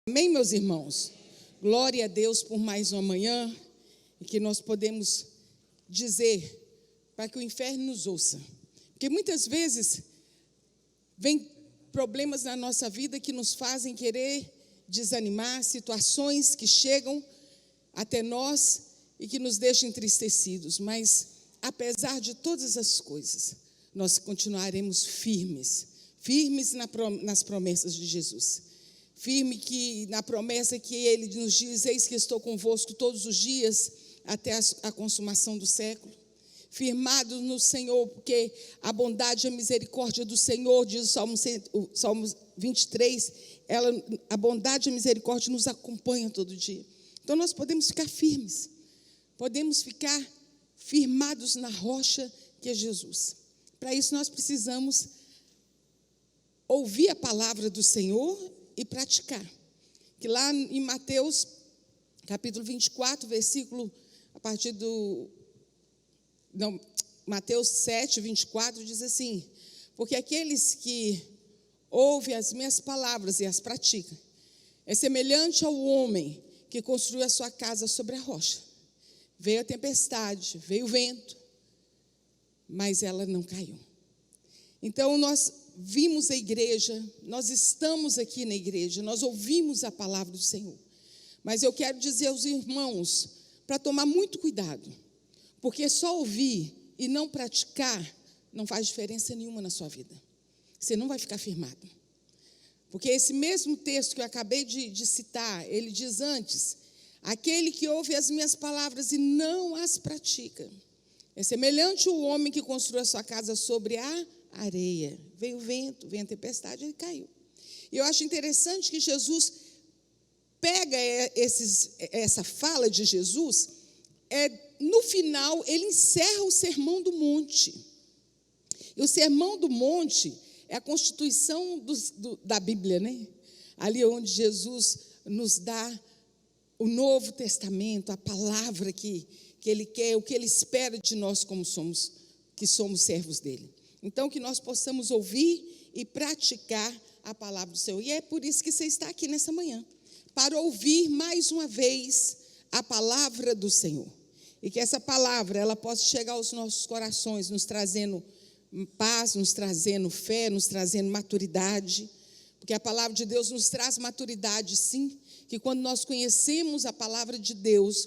Amém, meus irmãos? Glória a Deus por mais uma manhã e que nós podemos dizer para que o inferno nos ouça. Porque muitas vezes vem problemas na nossa vida que nos fazem querer desanimar, situações que chegam até nós e que nos deixam entristecidos. Mas, apesar de todas as coisas, nós continuaremos firmes nas promessas de Jesus. Firme que na promessa que Ele nos diz: eis que estou convosco todos os dias até a consumação do século. Firmados no Senhor, porque a bondade e a misericórdia do Senhor, diz o Salmo 23, a bondade e a misericórdia nos acompanham todo dia. Então nós podemos ficar firmes, podemos ficar firmados na rocha que é Jesus. Para isso nós precisamos ouvir a palavra do Senhor e praticar. Que lá em Mateus, capítulo 24, versículo, a partir do... Não, Mateus 7, 24, diz assim: porque aqueles que ouvem as minhas palavras e as praticam, é semelhante ao homem que construiu a sua casa sobre a rocha. Veio a tempestade, veio o vento, mas ela não caiu. Então nós vimos a igreja, nós estamos aqui na igreja, nós ouvimos a palavra do Senhor. Mas eu quero dizer aos irmãos para tomar muito cuidado, porque só ouvir e não praticar não faz diferença nenhuma na sua vida. Você não vai ficar firmado. Porque esse mesmo texto que eu acabei de citar, ele diz antes: aquele que ouve as minhas palavras e não as pratica, é semelhante ao homem que construiu a sua casa sobre a areia. Veio o vento, veio a tempestade, ele caiu. E eu acho interessante que Jesus pega essa fala de Jesus, no final ele encerra o Sermão do Monte. E o Sermão do Monte é a constituição da Bíblia, né? Ali onde Jesus nos dá o Novo Testamento, a palavra que Ele quer, o que Ele espera de nós que somos servos dEle. Então, que nós possamos ouvir e praticar a palavra do Senhor. E é por isso que você está aqui nessa manhã, para ouvir mais uma vez a palavra do Senhor. E que essa palavra, ela possa chegar aos nossos corações, nos trazendo paz, nos trazendo fé, nos trazendo maturidade. Porque a palavra de Deus nos traz maturidade, sim. Que quando nós conhecemos a palavra de Deus,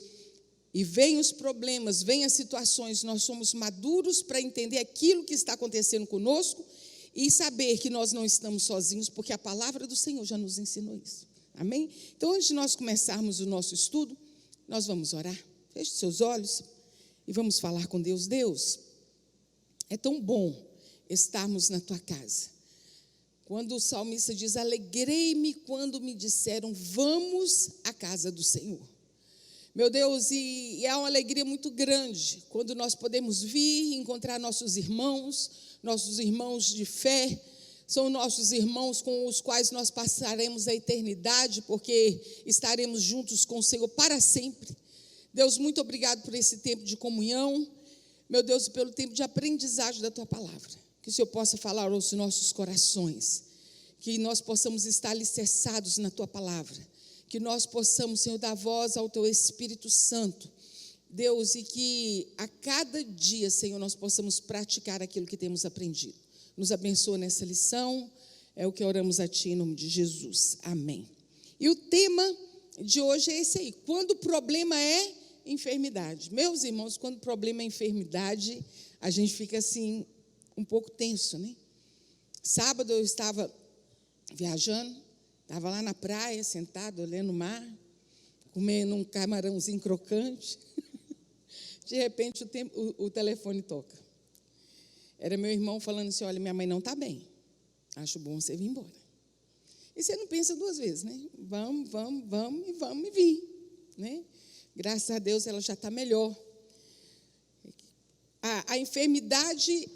e vêm os problemas, vêm as situações, nós somos maduros para entender aquilo que está acontecendo conosco e saber que nós não estamos sozinhos, porque a palavra do Senhor já nos ensinou isso. Amém? Então, antes de nós começarmos o nosso estudo, nós vamos orar. Feche seus olhos e vamos falar com Deus. Deus, é tão bom estarmos na tua casa. Quando o salmista diz: alegrei-me quando me disseram, vamos à casa do Senhor. Meu Deus, e é uma alegria muito grande quando nós podemos vir e encontrar nossos irmãos de fé, são nossos irmãos com os quais nós passaremos a eternidade, porque estaremos juntos com o Senhor para sempre. Deus, muito obrigado por esse tempo de comunhão, meu Deus, pelo tempo de aprendizagem da Tua palavra, que o Senhor possa falar aos nossos corações, que nós possamos estar alicerçados na Tua palavra, que nós possamos, Senhor, dar voz ao Teu Espírito Santo, Deus, e que a cada dia, Senhor, nós possamos praticar aquilo que temos aprendido. Nos abençoa nessa lição, é o que oramos a Ti em nome de Jesus, amém. E o tema de hoje é esse aí: quando o problema é enfermidade. Meus irmãos, quando o problema é enfermidade, a gente fica assim, um pouco tenso, né? Sábado eu estava viajando, estava lá na praia, sentado, olhando o mar, comendo um camarãozinho crocante. De repente, o telefone toca. Era meu irmão falando assim: olha, minha mãe não está bem. Acho bom você vir embora. E você não pensa duas vezes, né? Vamos e vim, né? Graças a Deus, ela já está melhor. A enfermidade,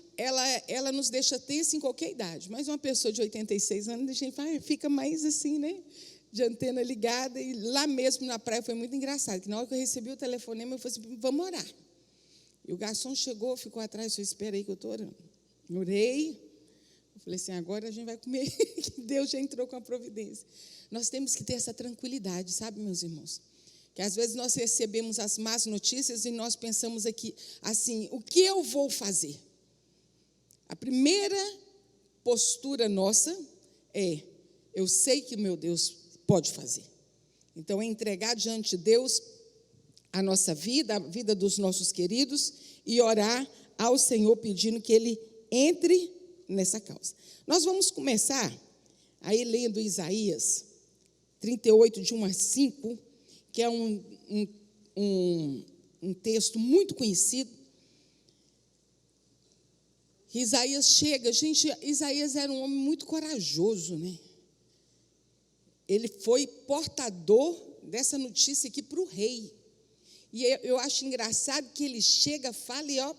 ela nos deixa tensa em qualquer idade, mas uma pessoa de 86 anos, a gente fica mais assim, né, de antena ligada. E lá mesmo na praia foi muito engraçado, que na hora que eu recebi o telefonema, eu falei assim: vamos orar. E o garçom chegou, ficou atrás, eu espera aí que eu estou orando. Orei, falei assim, agora a gente vai comer, que Deus já entrou com a providência. Nós temos que ter essa tranquilidade, sabe, meus irmãos? Que às vezes nós recebemos as más notícias e nós pensamos aqui, assim, o que eu vou fazer? A primeira postura nossa é, eu sei que meu Deus pode fazer. Então, é entregar diante de Deus a nossa vida, a vida dos nossos queridos, e orar ao Senhor pedindo que Ele entre nessa causa. Nós vamos começar aí lendo Isaías 38, de 1 a 5, que é um texto muito conhecido. Isaías chega, gente, Isaías era um homem muito corajoso, né? Ele foi portador dessa notícia aqui para o rei. E eu acho engraçado que ele chega, fala e ó,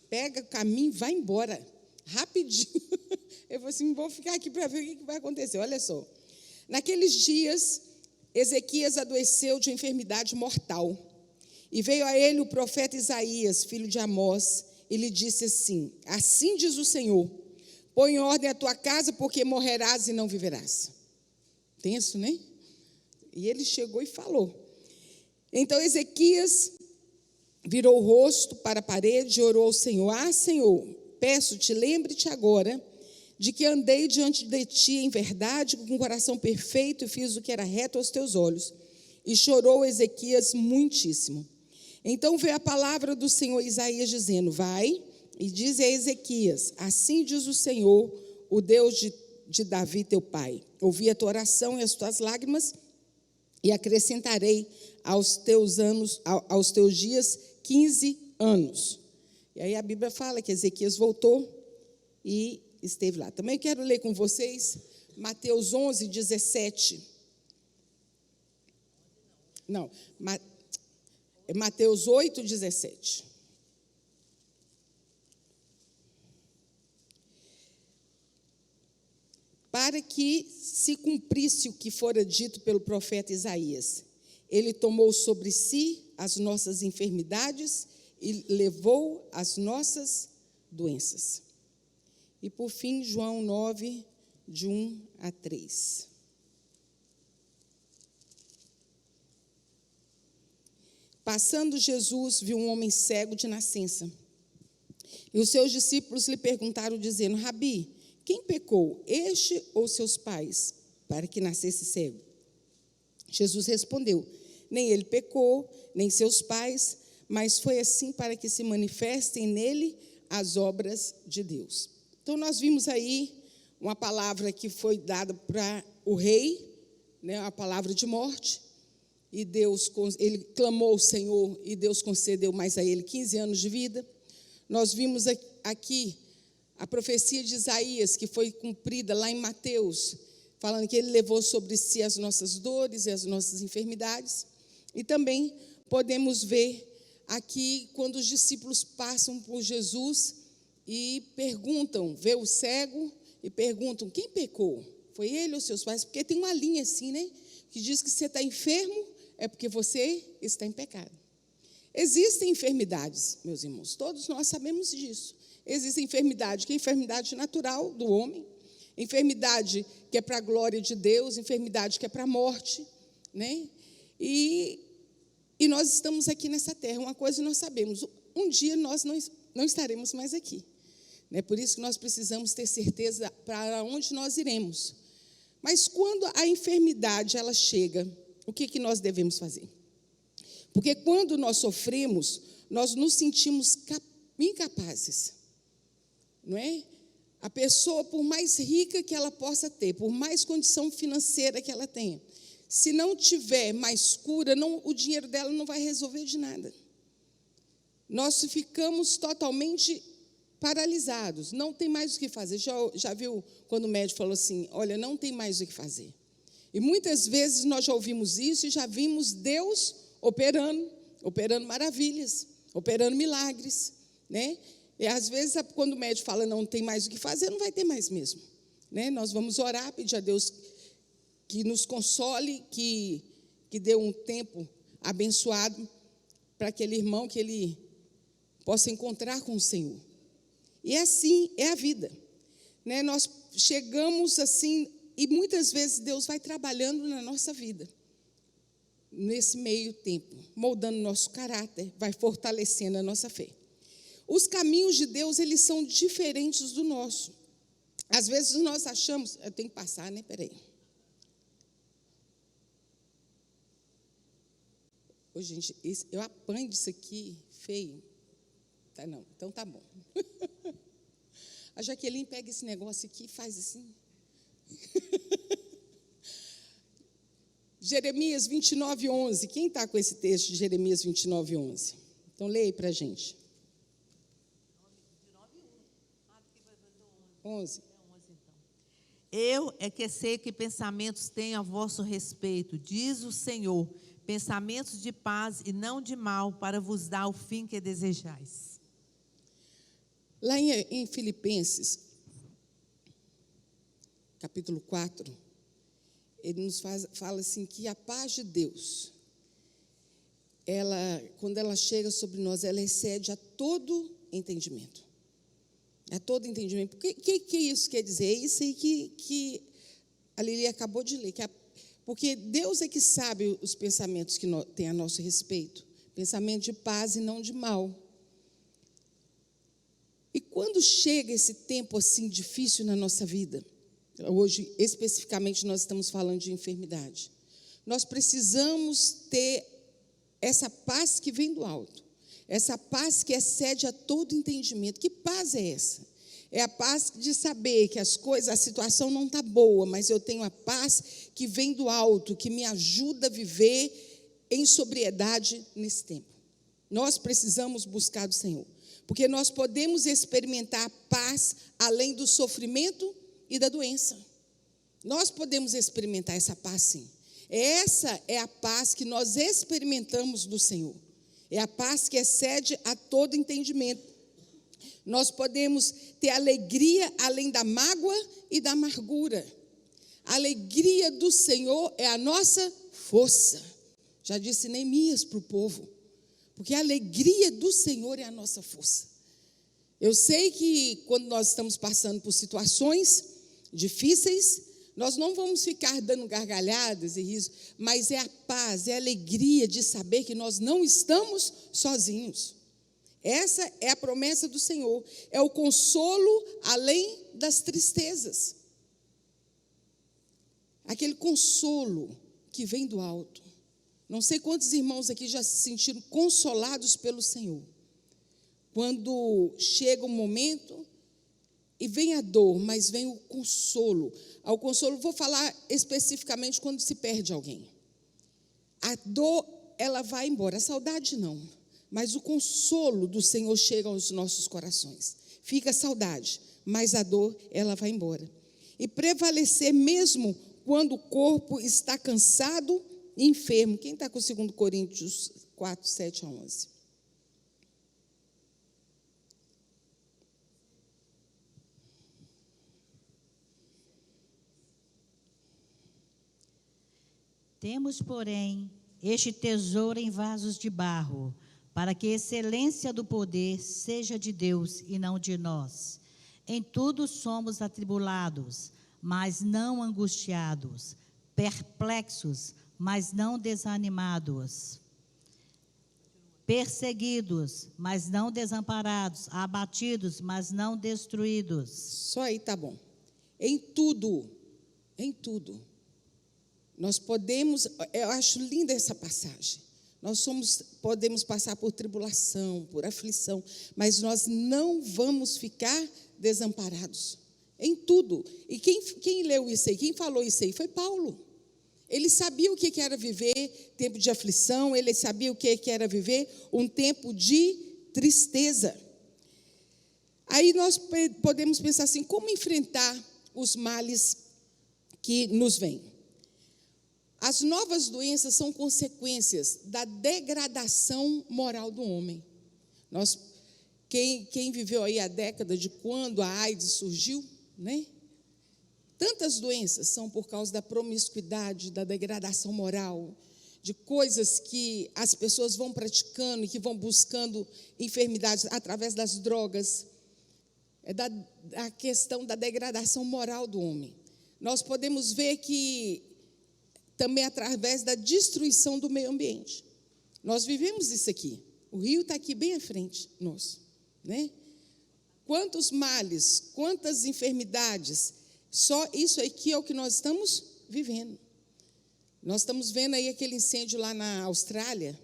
pega o caminho e vai embora, rapidinho. Eu falei assim, vou ficar aqui para ver o que vai acontecer. Olha só, naqueles dias, Ezequias adoeceu de enfermidade mortal. E veio a ele o profeta Isaías, filho de Amós, e lhe disse assim, assim diz o Senhor, põe em ordem a tua casa, porque morrerás e não viverás. Tenso, né? E ele chegou e falou. Então Ezequias virou o rosto para a parede e orou ao Senhor. Ah, Senhor, peço-te, lembre-te agora de que andei diante de ti em verdade, com um coração perfeito, e fiz o que era reto aos teus olhos. E chorou Ezequias muitíssimo. Então veio a palavra do Senhor Isaías dizendo, vai e diz a Ezequias, assim diz o Senhor, o Deus de Davi teu pai, ouvi a tua oração e as tuas lágrimas, e acrescentarei aos teus dias 15 anos. E aí a Bíblia fala que Ezequias voltou e esteve lá. Também quero ler com vocês Mateus 11, 17. Não, Mateus 8, 17. Para que se cumprisse o que fora dito pelo profeta Isaías. Ele tomou sobre si as nossas enfermidades e levou as nossas doenças. E por fim, João 9, de 1 a 3. Passando Jesus, viu um homem cego de nascença. E os seus discípulos lhe perguntaram, dizendo, Rabi, quem pecou, este ou seus pais, para que nascesse cego? Jesus respondeu, nem ele pecou, nem seus pais, mas foi assim para que se manifestem nele as obras de Deus. Então, nós vimos aí uma palavra que foi dada para o rei, né, a palavra de morte, e Deus, ele clamou ao Senhor, e Deus concedeu mais a ele 15 anos de vida. Nós vimos aqui a profecia de Isaías, que foi cumprida lá em Mateus, falando que ele levou sobre si as nossas dores e as nossas enfermidades. E também podemos ver aqui, quando os discípulos passam por Jesus e perguntam, vê o cego e perguntam, quem pecou? Foi ele ou seus pais? Porque tem uma linha assim, né? Que diz que se você está enfermo, é porque você está em pecado. Existem enfermidades, meus irmãos, todos nós sabemos disso. Existe enfermidade, que é enfermidade natural do homem, enfermidade que é para a glória de Deus, enfermidade que é para a morte, né? E nós estamos aqui nessa terra, uma coisa nós sabemos, um dia nós não estaremos mais aqui, né? Por isso que nós precisamos ter certeza para onde nós iremos. Mas quando a enfermidade ela chega, o que nós devemos fazer? Porque quando nós sofremos, nós nos sentimos incapazes. Não é? A pessoa, por mais rica que ela possa ter, por mais condição financeira que ela tenha, se não tiver mais cura, o dinheiro dela não vai resolver de nada. Nós ficamos totalmente paralisados, não tem mais o que fazer. Já viu quando o médico falou assim, olha, não tem mais o que fazer. E muitas vezes nós já ouvimos isso e já vimos Deus operando maravilhas, operando milagres, né? E às vezes, quando o médico fala não tem mais o que fazer, não vai ter mais mesmo, né? Nós vamos orar, pedir a Deus que nos console, que dê um tempo abençoado para aquele irmão, que ele possa encontrar com o Senhor. E assim é a vida. né, nós chegamos assim, e muitas vezes Deus vai trabalhando na nossa vida, nesse meio tempo, moldando nosso caráter, vai fortalecendo a nossa fé. Os caminhos de Deus, eles são diferentes do nosso. Às vezes nós achamos, eu tenho que passar, né? Peraí. Ô, gente, eu apanho disso aqui, feio. Tá, não, então tá bom. A Jaqueline pega esse negócio aqui e faz assim. Jeremias 29:11. Quem está com esse texto de Jeremias 29:11? Então, leia aí para a gente. 11. Eu é que sei que pensamentos tenho a vosso respeito, diz o Senhor, pensamentos de paz e não de mal, para vos dar o fim que desejais. Lá em Filipenses, capítulo 4, ele nos fala assim, que a paz de Deus, quando ela chega sobre nós, ela excede a todo entendimento. A todo entendimento. O que isso quer dizer? É isso aí que a Lili acabou de ler. Porque Deus é que sabe os pensamentos que tem a nosso respeito. Pensamento de paz e não de mal. E quando chega esse tempo assim difícil na nossa vida, hoje especificamente nós estamos falando de enfermidade, nós precisamos ter essa paz que vem do alto, essa paz que excede a todo entendimento. Que paz é essa? É a paz de saber que a situação não está boa, mas eu tenho a paz que vem do alto, que me ajuda a viver em sobriedade nesse tempo. Nós precisamos buscar do Senhor, porque nós podemos experimentar a paz além do sofrimento e da doença. Nós podemos experimentar essa paz, sim. Essa é a paz que nós experimentamos do Senhor. É a paz que excede a todo entendimento. Nós podemos ter alegria além da mágoa e da amargura. A alegria do Senhor é a nossa força. Já disse Neemias para o povo. Porque a alegria do Senhor é a nossa força. Eu sei que quando nós estamos passando por situações difíceis, nós não vamos ficar dando gargalhadas e risos, mas é a paz, é a alegria de saber que nós não estamos sozinhos. Essa é a promessa do Senhor, é o consolo além das tristezas. Aquele consolo que vem do alto. Não sei quantos irmãos aqui já se sentiram consolados pelo Senhor. Quando chega um momento e vem a dor, mas vem o consolo. Ao consolo, vou falar especificamente quando se perde alguém. A dor, ela vai embora, a saudade não. Mas o consolo do Senhor chega aos nossos corações. Fica a saudade, mas a dor, ela vai embora. E prevalecer mesmo quando o corpo está cansado e enfermo. Quem está com 2 Coríntios 4, 7 a 11? Temos, porém, este tesouro em vasos de barro, para que a excelência do poder seja de Deus e não de nós. Em tudo somos atribulados, mas não angustiados, perplexos, mas não desanimados, perseguidos, mas não desamparados, abatidos, mas não destruídos. Só aí tá bom. Em tudo, nós podemos, eu acho linda essa passagem. Podemos passar por tribulação, por aflição, mas nós não vamos ficar desamparados. Em tudo. E quem leu isso aí, quem falou isso aí, foi Paulo. Ele sabia o que era viver tempo de aflição, ele sabia o que era viver um tempo de tristeza. Aí nós podemos pensar assim, como enfrentar os males que nos vêm? As novas doenças são consequências da degradação moral do homem. Quem viveu aí a década de quando a AIDS surgiu, né? Tantas doenças são por causa da promiscuidade, da degradação moral, de coisas que as pessoas vão praticando e que vão buscando enfermidades através das drogas. é da questão da degradação moral do homem. Nós podemos ver que também através da destruição do meio ambiente. Nós vivemos isso aqui. O rio está aqui bem à frente nosso, né? Quantos males, quantas enfermidades, só isso aqui é o que nós estamos vivendo. Nós estamos vendo aí aquele incêndio lá na Austrália,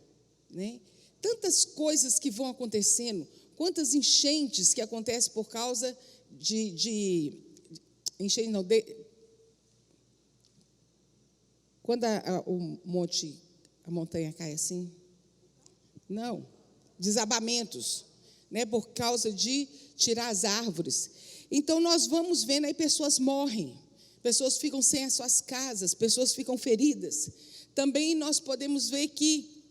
né? Tantas coisas que vão acontecendo, quantas enchentes que acontecem por causa de enchente, não, quando a montanha cai assim, não, desabamentos, né, por causa de tirar as árvores. Então, nós vamos vendo aí pessoas morrem, pessoas ficam sem as suas casas, pessoas ficam feridas. Também nós podemos ver que,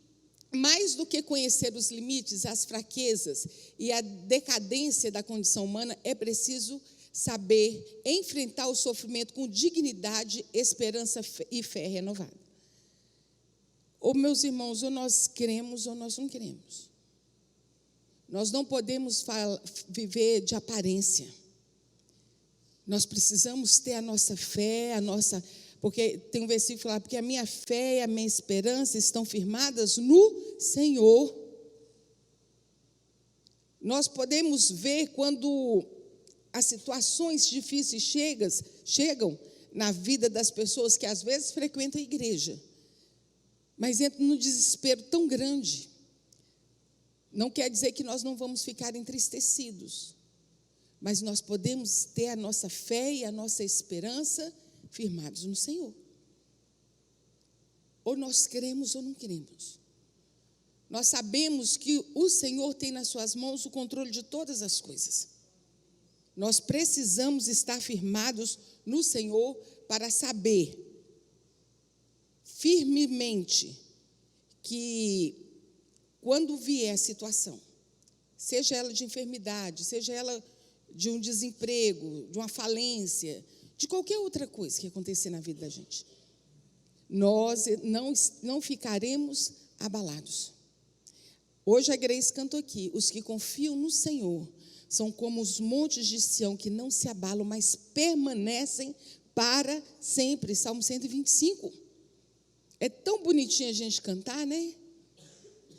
mais do que conhecer os limites, as fraquezas e a decadência da condição humana, é preciso saber enfrentar o sofrimento com dignidade, esperança e fé renovada. Ou, meus irmãos, ou nós cremos ou nós não cremos. Nós não podemos viver de aparência. Nós precisamos ter a nossa fé, porque tem um versículo lá, porque a minha fé e a minha esperança estão firmadas no Senhor. Nós podemos ver quando as situações difíceis chegam na vida das pessoas que às vezes frequentam a igreja, mas entram num desespero tão grande. Não quer dizer que nós não vamos ficar entristecidos, mas nós podemos ter a nossa fé e a nossa esperança firmados no Senhor. Ou nós cremos ou não cremos. Nós sabemos que o Senhor tem nas suas mãos o controle de todas as coisas. Nós precisamos estar firmados no Senhor para saber firmemente que quando vier a situação, seja ela de enfermidade, seja ela de um desemprego, de uma falência, de qualquer outra coisa que acontecer na vida da gente, nós não ficaremos abalados. Hoje a Grace cantou aqui, os que confiam no Senhor são como os montes de Sião que não se abalam, mas permanecem para sempre. Salmo 125. É tão bonitinho a gente cantar, né?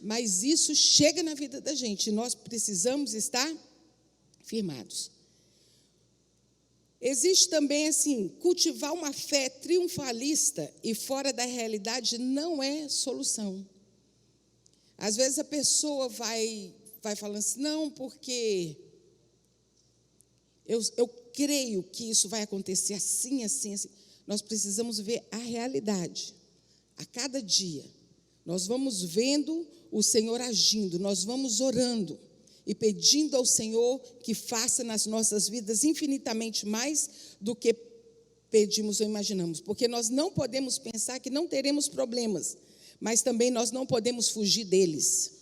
Mas isso chega na vida da gente, e nós precisamos estar firmados. Existe também, assim, cultivar uma fé triunfalista e fora da realidade não é solução. Às vezes a pessoa vai falando assim, não, porque eu creio que isso vai acontecer assim, assim, assim. Nós precisamos ver a realidade. A cada dia, nós vamos vendo o Senhor agindo, nós vamos orando e pedindo ao Senhor que faça nas nossas vidas infinitamente mais do que pedimos ou imaginamos, porque nós não podemos pensar que não teremos problemas, mas também nós não podemos fugir deles.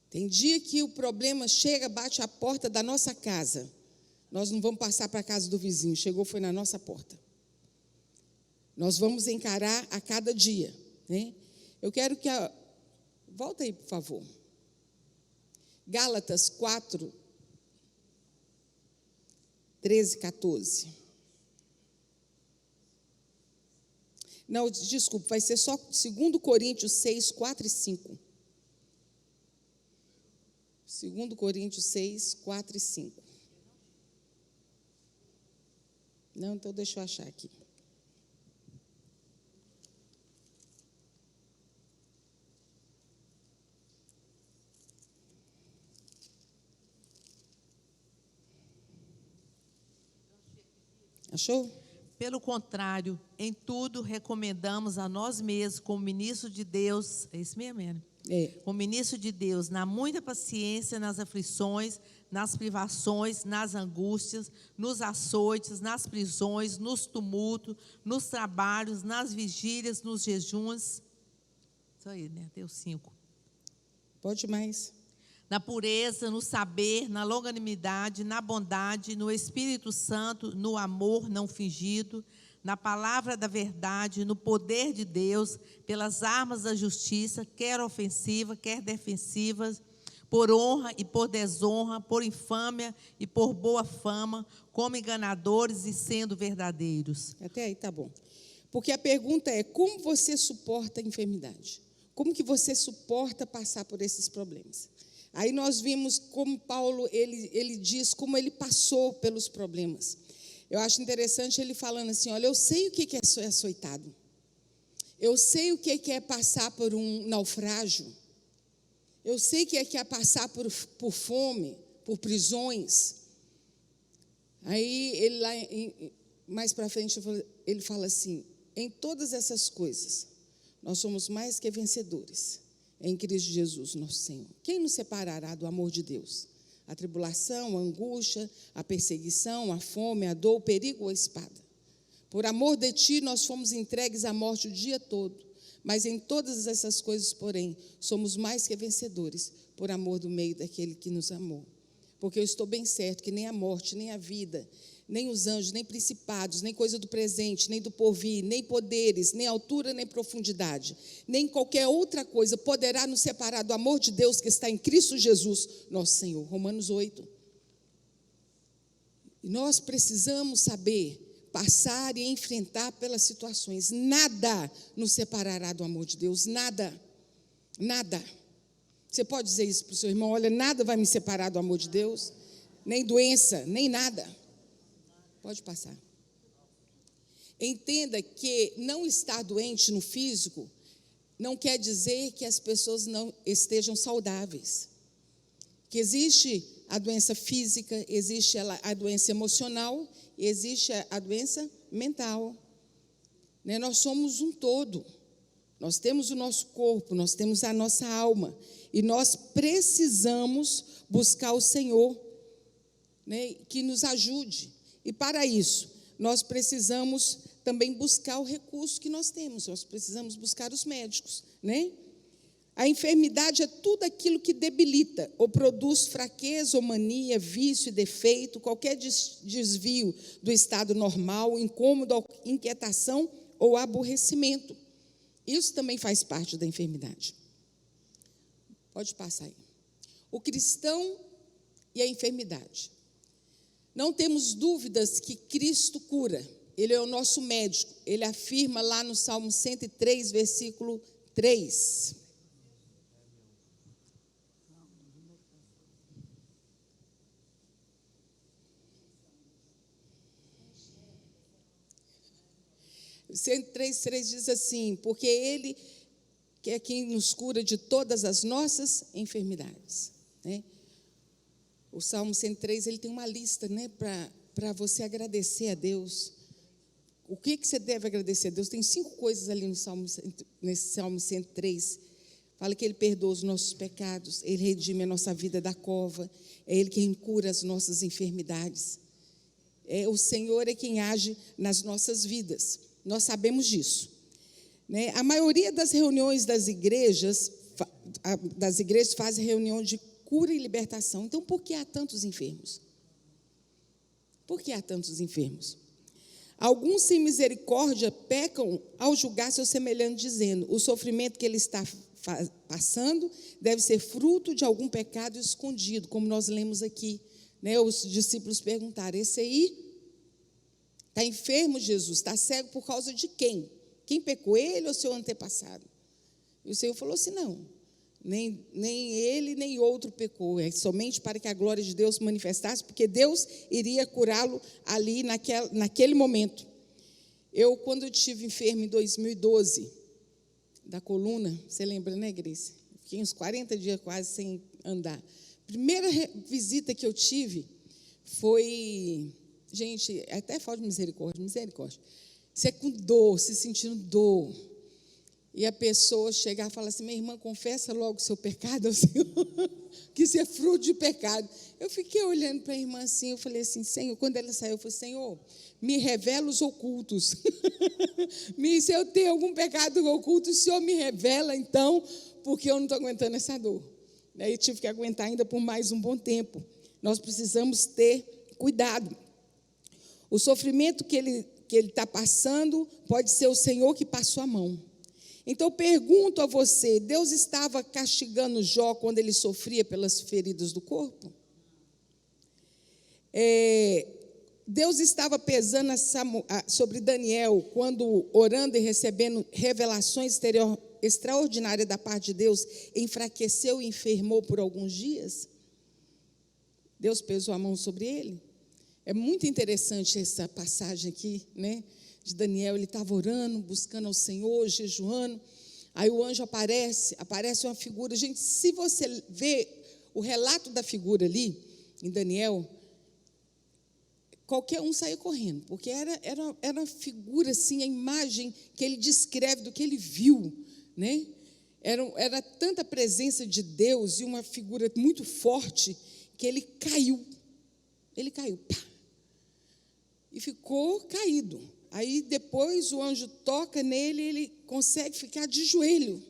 Tem dia que o problema chega, bate a porta da nossa casa, nós não vamos passar para a casa do vizinho, chegou, foi na nossa porta. Nós vamos encarar a cada dia, né? Eu quero que volta aí, por favor. Gálatas 4, 13, 14. Não, desculpa, vai ser só 2 Coríntios 6, 4 e 5. 2 Coríntios 6, 4 e 5. Não, então deixa eu achar aqui. Achou? Pelo contrário, em tudo recomendamos a nós mesmos, como ministro de Deus, é isso mesmo, né? Como ministro de Deus, na muita paciência, nas aflições, nas privações, nas angústias, nos açoites, nas prisões, nos tumultos, nos trabalhos, nas vigílias, nos jejuns. Isso aí, né? Deu 5. Pode mais. Na pureza, no saber, na longanimidade, na bondade, no Espírito Santo, no amor não fingido, na palavra da verdade, no poder de Deus, pelas armas da justiça, quer ofensivas, quer defensivas, por honra e por desonra, por infâmia e por boa fama, como enganadores e sendo verdadeiros. Até aí tá bom. Porque a pergunta é, como você suporta a enfermidade? Como que você suporta passar por esses problemas? Aí nós vimos como Paulo, ele diz como ele passou pelos problemas. Eu acho interessante ele falando assim, olha, eu sei o que é ser açoitado. Eu sei o que é passar por um naufrágio. Eu sei o que é passar por fome, por prisões. Aí, ele lá, mais para frente, ele fala assim, em todas essas coisas, nós somos mais que vencedores em Cristo Jesus, nosso Senhor. Quem nos separará do amor de Deus? A tribulação, a angústia, a perseguição, a fome, a dor, o perigo ou a espada? Por amor de ti, nós fomos entregues à morte o dia todo. Mas em todas essas coisas, porém, somos mais que vencedores, por amor do meio daquele que nos amou. Porque eu estou bem certo que nem a morte, nem a vida, nem os anjos, nem principados, nem coisa do presente, nem do porvir, nem poderes, nem altura, nem profundidade, nem qualquer outra coisa poderá nos separar do amor de Deus que está em Cristo Jesus, nosso Senhor. Romanos 8. E nós precisamos saber passar e enfrentar pelas situações. Nada nos separará do amor de Deus, nada, nada. Você pode dizer isso para o seu irmão, olha, nada vai me separar do amor de Deus, nem doença, nem nada. Pode passar. Entenda que não estar doente no físico não quer dizer que as pessoas não estejam saudáveis. Que existe a doença física, existe a doença emocional, e existe a doença mental. Né? Nós somos um todo. Nós temos o nosso corpo, nós temos a nossa alma. E nós precisamos buscar o Senhor, né, que nos ajude. E para isso, nós precisamos também buscar o recurso que nós temos. Nós precisamos buscar os médicos, né? A enfermidade é tudo aquilo que debilita ou produz fraqueza ou mania, vício e defeito, qualquer desvio do estado normal, incômodo, inquietação ou aborrecimento. Isso também faz parte da enfermidade. Pode passar aí. O cristão e a enfermidade. Não temos dúvidas que Cristo cura. Ele é o nosso médico. Ele afirma lá no Salmo 103, versículo 3. O 103,3 diz assim, porque Ele que é quem nos cura de todas as nossas enfermidades. Né? O Salmo 103, ele tem uma lista, né, para você agradecer a Deus. O que você deve agradecer a Deus? Tem 5 coisas ali nesse Salmo 103. Fala que Ele perdoa os nossos pecados, Ele redime a nossa vida da cova, é Ele quem cura as nossas enfermidades. O Senhor é quem age nas nossas vidas. Nós sabemos disso. Né? A maioria das reuniões das igrejas fazem reunião de cura e libertação. Então, por que há tantos enfermos? Por que há tantos enfermos? Alguns, sem misericórdia, pecam ao julgar seu semelhante, dizendo, o sofrimento que ele está passando deve ser fruto de algum pecado escondido, como nós lemos aqui. Né? Os discípulos perguntaram, esse aí está enfermo, Jesus, está cego por causa de quem? Quem pecou, ele ou seu antepassado? E o Senhor falou assim, não, nem ele, nem outro pecou, é somente para que a glória de Deus se manifestasse, porque Deus iria curá-lo ali naquele momento. Quando eu estive enfermo em 2012, da coluna, você lembra, né, Grace? Fiquei uns 40 dias quase sem andar. Primeira visita que eu tive foi... Gente, até falta de misericórdia. Você com dor, se sentindo dor. E a pessoa chegar e falar assim, minha irmã, confessa logo o seu pecado ao Senhor, que isso é fruto de pecado. Eu fiquei olhando para a irmã assim, eu falei assim, Senhor, quando ela saiu, eu falei, Senhor, me revela os ocultos. Se eu tenho algum pecado oculto, o Senhor me revela, então, porque eu não estou aguentando essa dor. Daí tive que aguentar ainda por mais um bom tempo. Nós precisamos ter cuidado. O sofrimento que ele está passando pode ser o Senhor que passou a mão. Então, pergunto a você, Deus estava castigando Jó quando ele sofria pelas feridas do corpo? Deus estava pesando sobre Daniel, quando orando e recebendo revelações extraordinárias da parte de Deus, enfraqueceu e enfermou por alguns dias? Deus pesou a mão sobre ele? É muito interessante essa passagem aqui, né? De Daniel, ele estava orando, buscando ao Senhor, jejuando. Aí o anjo aparece uma figura. Gente, se você vê o relato da figura ali, em Daniel, qualquer um saía correndo, porque era uma figura assim, a imagem que ele descreve do que ele viu, né? Era tanta presença de Deus e uma figura muito forte que ele caiu, pá, e ficou caído. Aí depois o anjo toca nele, ele consegue ficar de joelho.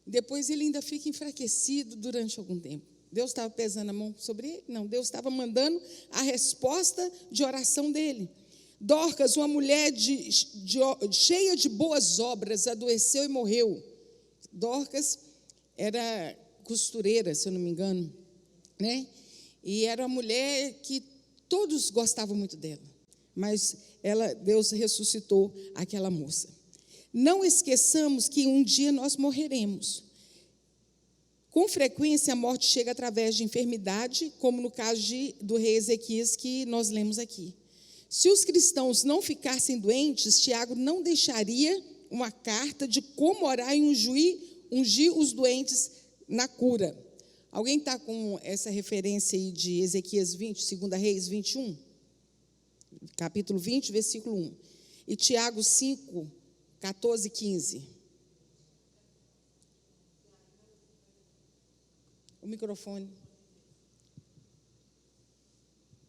Depois ele ainda fica enfraquecido durante algum tempo. Deus estava pesando a mão sobre ele? Não, Deus estava mandando a resposta de oração dele. Dorcas, uma mulher cheia de boas obras, adoeceu e morreu. Dorcas era costureira, se eu não me engano, né? E era uma mulher que todos gostavam muito dela. Mas Deus ressuscitou aquela moça. Não esqueçamos que um dia nós morreremos. Com frequência, a morte chega através de enfermidade, como no caso do rei Ezequias, que nós lemos aqui. Se os cristãos não ficassem doentes, Tiago não deixaria uma carta de como orar e ungir os doentes na cura. Alguém está com essa referência aí de Ezequias 20, 2 Reis 21? Capítulo 20, versículo 1. E Tiago 5, 14 e 15. O microfone.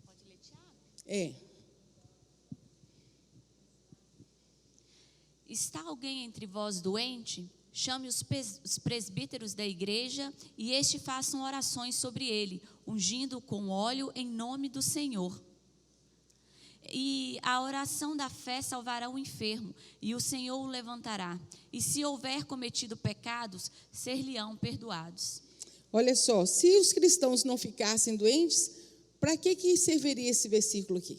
Pode ler, Tiago? Está alguém entre vós doente? Chame os presbíteros da igreja e este façam orações sobre ele, ungindo com óleo em nome do Senhor. E a oração da fé salvará o enfermo, e o Senhor o levantará. E se houver cometido pecados, ser-lhe-ão perdoados. Olha só, se os cristãos não ficassem doentes, para que serviria esse versículo aqui?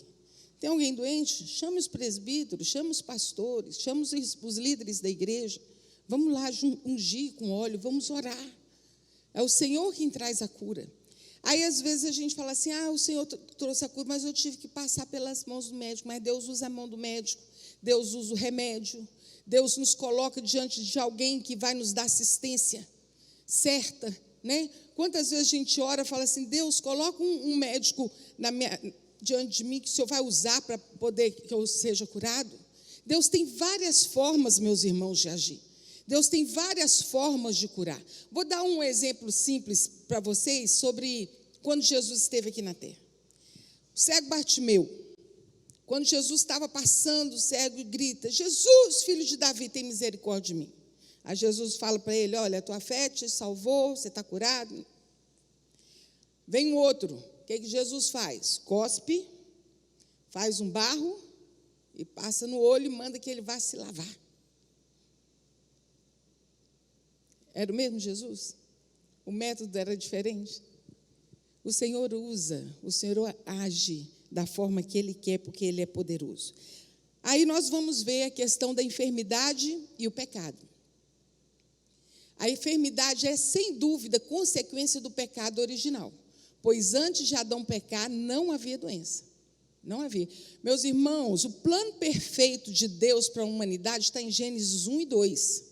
Tem alguém doente? Chame os presbíteros, chame os pastores, chame os líderes da igreja. Vamos lá ungir com óleo, vamos orar. É o Senhor quem traz a cura. Aí, às vezes, a gente fala assim, o Senhor trouxe a cura, mas eu tive que passar pelas mãos do médico. Mas Deus usa a mão do médico, Deus usa o remédio, Deus nos coloca diante de alguém que vai nos dar assistência certa, né? Quantas vezes a gente ora e fala assim, Deus, coloca um médico diante de mim que o Senhor vai usar para poder que eu seja curado? Deus tem várias formas, meus irmãos, de agir. Deus tem várias formas de curar. Vou dar um exemplo simples para vocês sobre quando Jesus esteve aqui na terra. O cego Bartimeu, quando Jesus estava passando, o cego grita, Jesus, filho de Davi, tem misericórdia de mim. Aí Jesus fala para ele, olha, a tua fé te salvou, você está curado. Vem um outro, o que Jesus faz? Cospe, faz um barro e passa no olho e manda que ele vá se lavar. Era o mesmo Jesus? O método era diferente? O Senhor usa, o Senhor age da forma que Ele quer, porque Ele é poderoso. Aí nós vamos ver a questão da enfermidade e o pecado. A enfermidade é, sem dúvida, consequência do pecado original, pois antes de Adão pecar, não havia doença. Não havia. Meus irmãos, o plano perfeito de Deus para a humanidade está em Gênesis 1 e 2.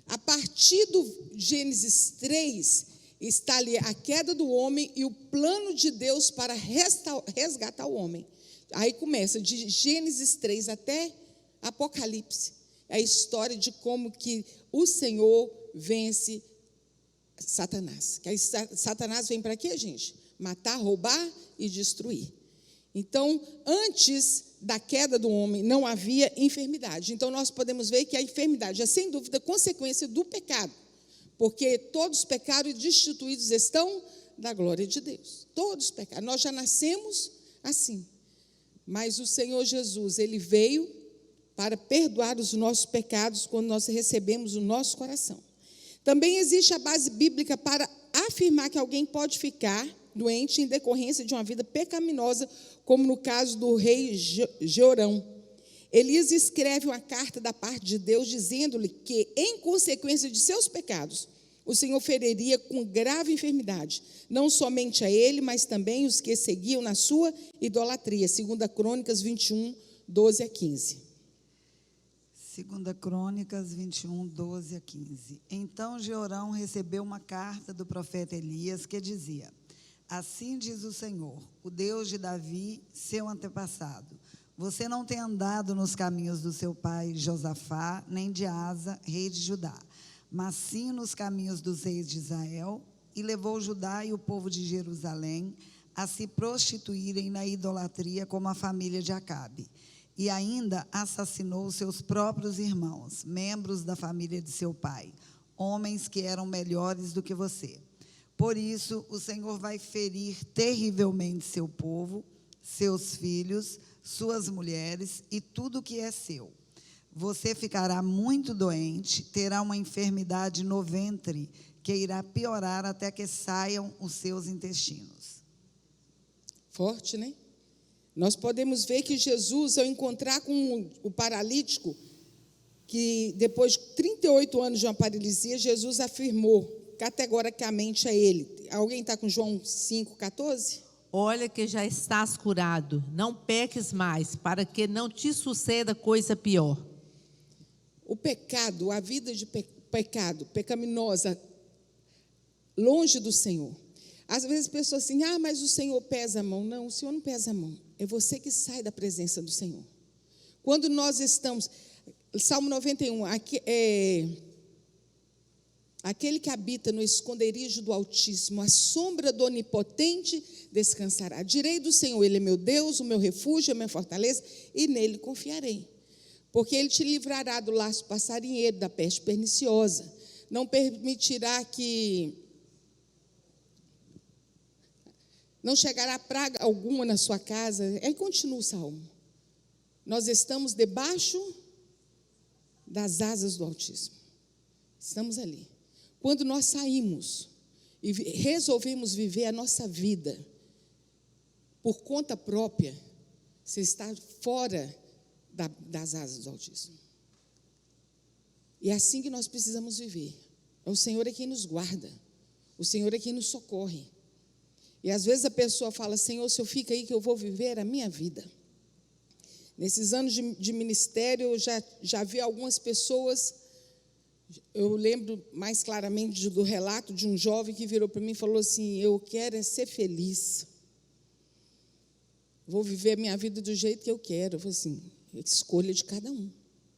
A partir do Gênesis 3, está ali a queda do homem e o plano de Deus para resgatar o homem. Aí começa, de Gênesis 3 até Apocalipse, é a história de como que o Senhor vence Satanás. Que aí Satanás vem para quê, gente? Matar, roubar e destruir. Então, antes da queda do homem, não havia enfermidade. Então, nós podemos ver que a enfermidade é, sem dúvida, consequência do pecado. Porque todos pecaram e destituídos estão da glória de Deus. Todos pecaram. Nós já nascemos assim. Mas o Senhor Jesus, Ele veio para perdoar os nossos pecados quando nós recebemos o nosso coração. Também existe a base bíblica para afirmar que alguém pode ficar doente em decorrência de uma vida pecaminosa, como no caso do rei Jeorão. Elias escreve uma carta da parte de Deus dizendo-lhe que, em consequência de seus pecados, o Senhor feriria com grave enfermidade, não somente a ele, mas também os que seguiam na sua idolatria. 2 Crônicas 21, 12 a 15. 2 Crônicas 21, 12 a 15. Então Jeorão recebeu uma carta do profeta Elias que dizia: assim diz o Senhor, o Deus de Davi, seu antepassado. Você não tem andado nos caminhos do seu pai Josafá, nem de Asa, rei de Judá, mas sim nos caminhos dos reis de Israel, e levou Judá e o povo de Jerusalém a se prostituírem na idolatria como a família de Acabe. E ainda assassinou seus próprios irmãos, membros da família de seu pai, homens que eram melhores do que você. Por isso, o Senhor vai ferir terrivelmente seu povo, seus filhos, suas mulheres e tudo que é seu. Você ficará muito doente, terá uma enfermidade no ventre, que irá piorar até que saiam os seus intestinos. Forte, né? Nós podemos ver que Jesus, ao encontrar com o paralítico, que depois de 38 anos de uma paralisia, Jesus afirmou categoricamente a ele. Alguém está com João 5,14? Olha que já estás curado, não peques mais, para que não te suceda coisa pior. O pecado, a vida de pecado, pecaminosa, longe do Senhor. Às vezes as pessoas assim, mas o Senhor pesa a mão. Não, o Senhor não pesa a mão. É você que sai da presença do Senhor. Quando nós estamos, Salmo 91, aquele que habita no esconderijo do Altíssimo, a sombra do Onipotente descansará. Direi do Senhor, Ele é meu Deus, o meu refúgio, a minha fortaleza, e nele confiarei. Porque Ele te livrará do laço passarinheiro, da peste perniciosa. Não permitirá que... não chegará praga alguma na sua casa. Aí continua o Salmo. Nós estamos debaixo das asas do Altíssimo. Estamos ali. Quando nós saímos e resolvemos viver a nossa vida por conta própria, você está fora das asas do Altíssimo. E é assim que nós precisamos viver. O Senhor é quem nos guarda. O Senhor é quem nos socorre. E às vezes a pessoa fala, Senhor, se eu fico aí que eu vou viver a minha vida. Nesses anos de ministério, eu já vi algumas pessoas, eu lembro mais claramente do relato de um jovem que virou para mim e falou assim, eu quero é ser feliz. Vou viver a minha vida do jeito que eu quero. Eu falei assim, escolha de cada um.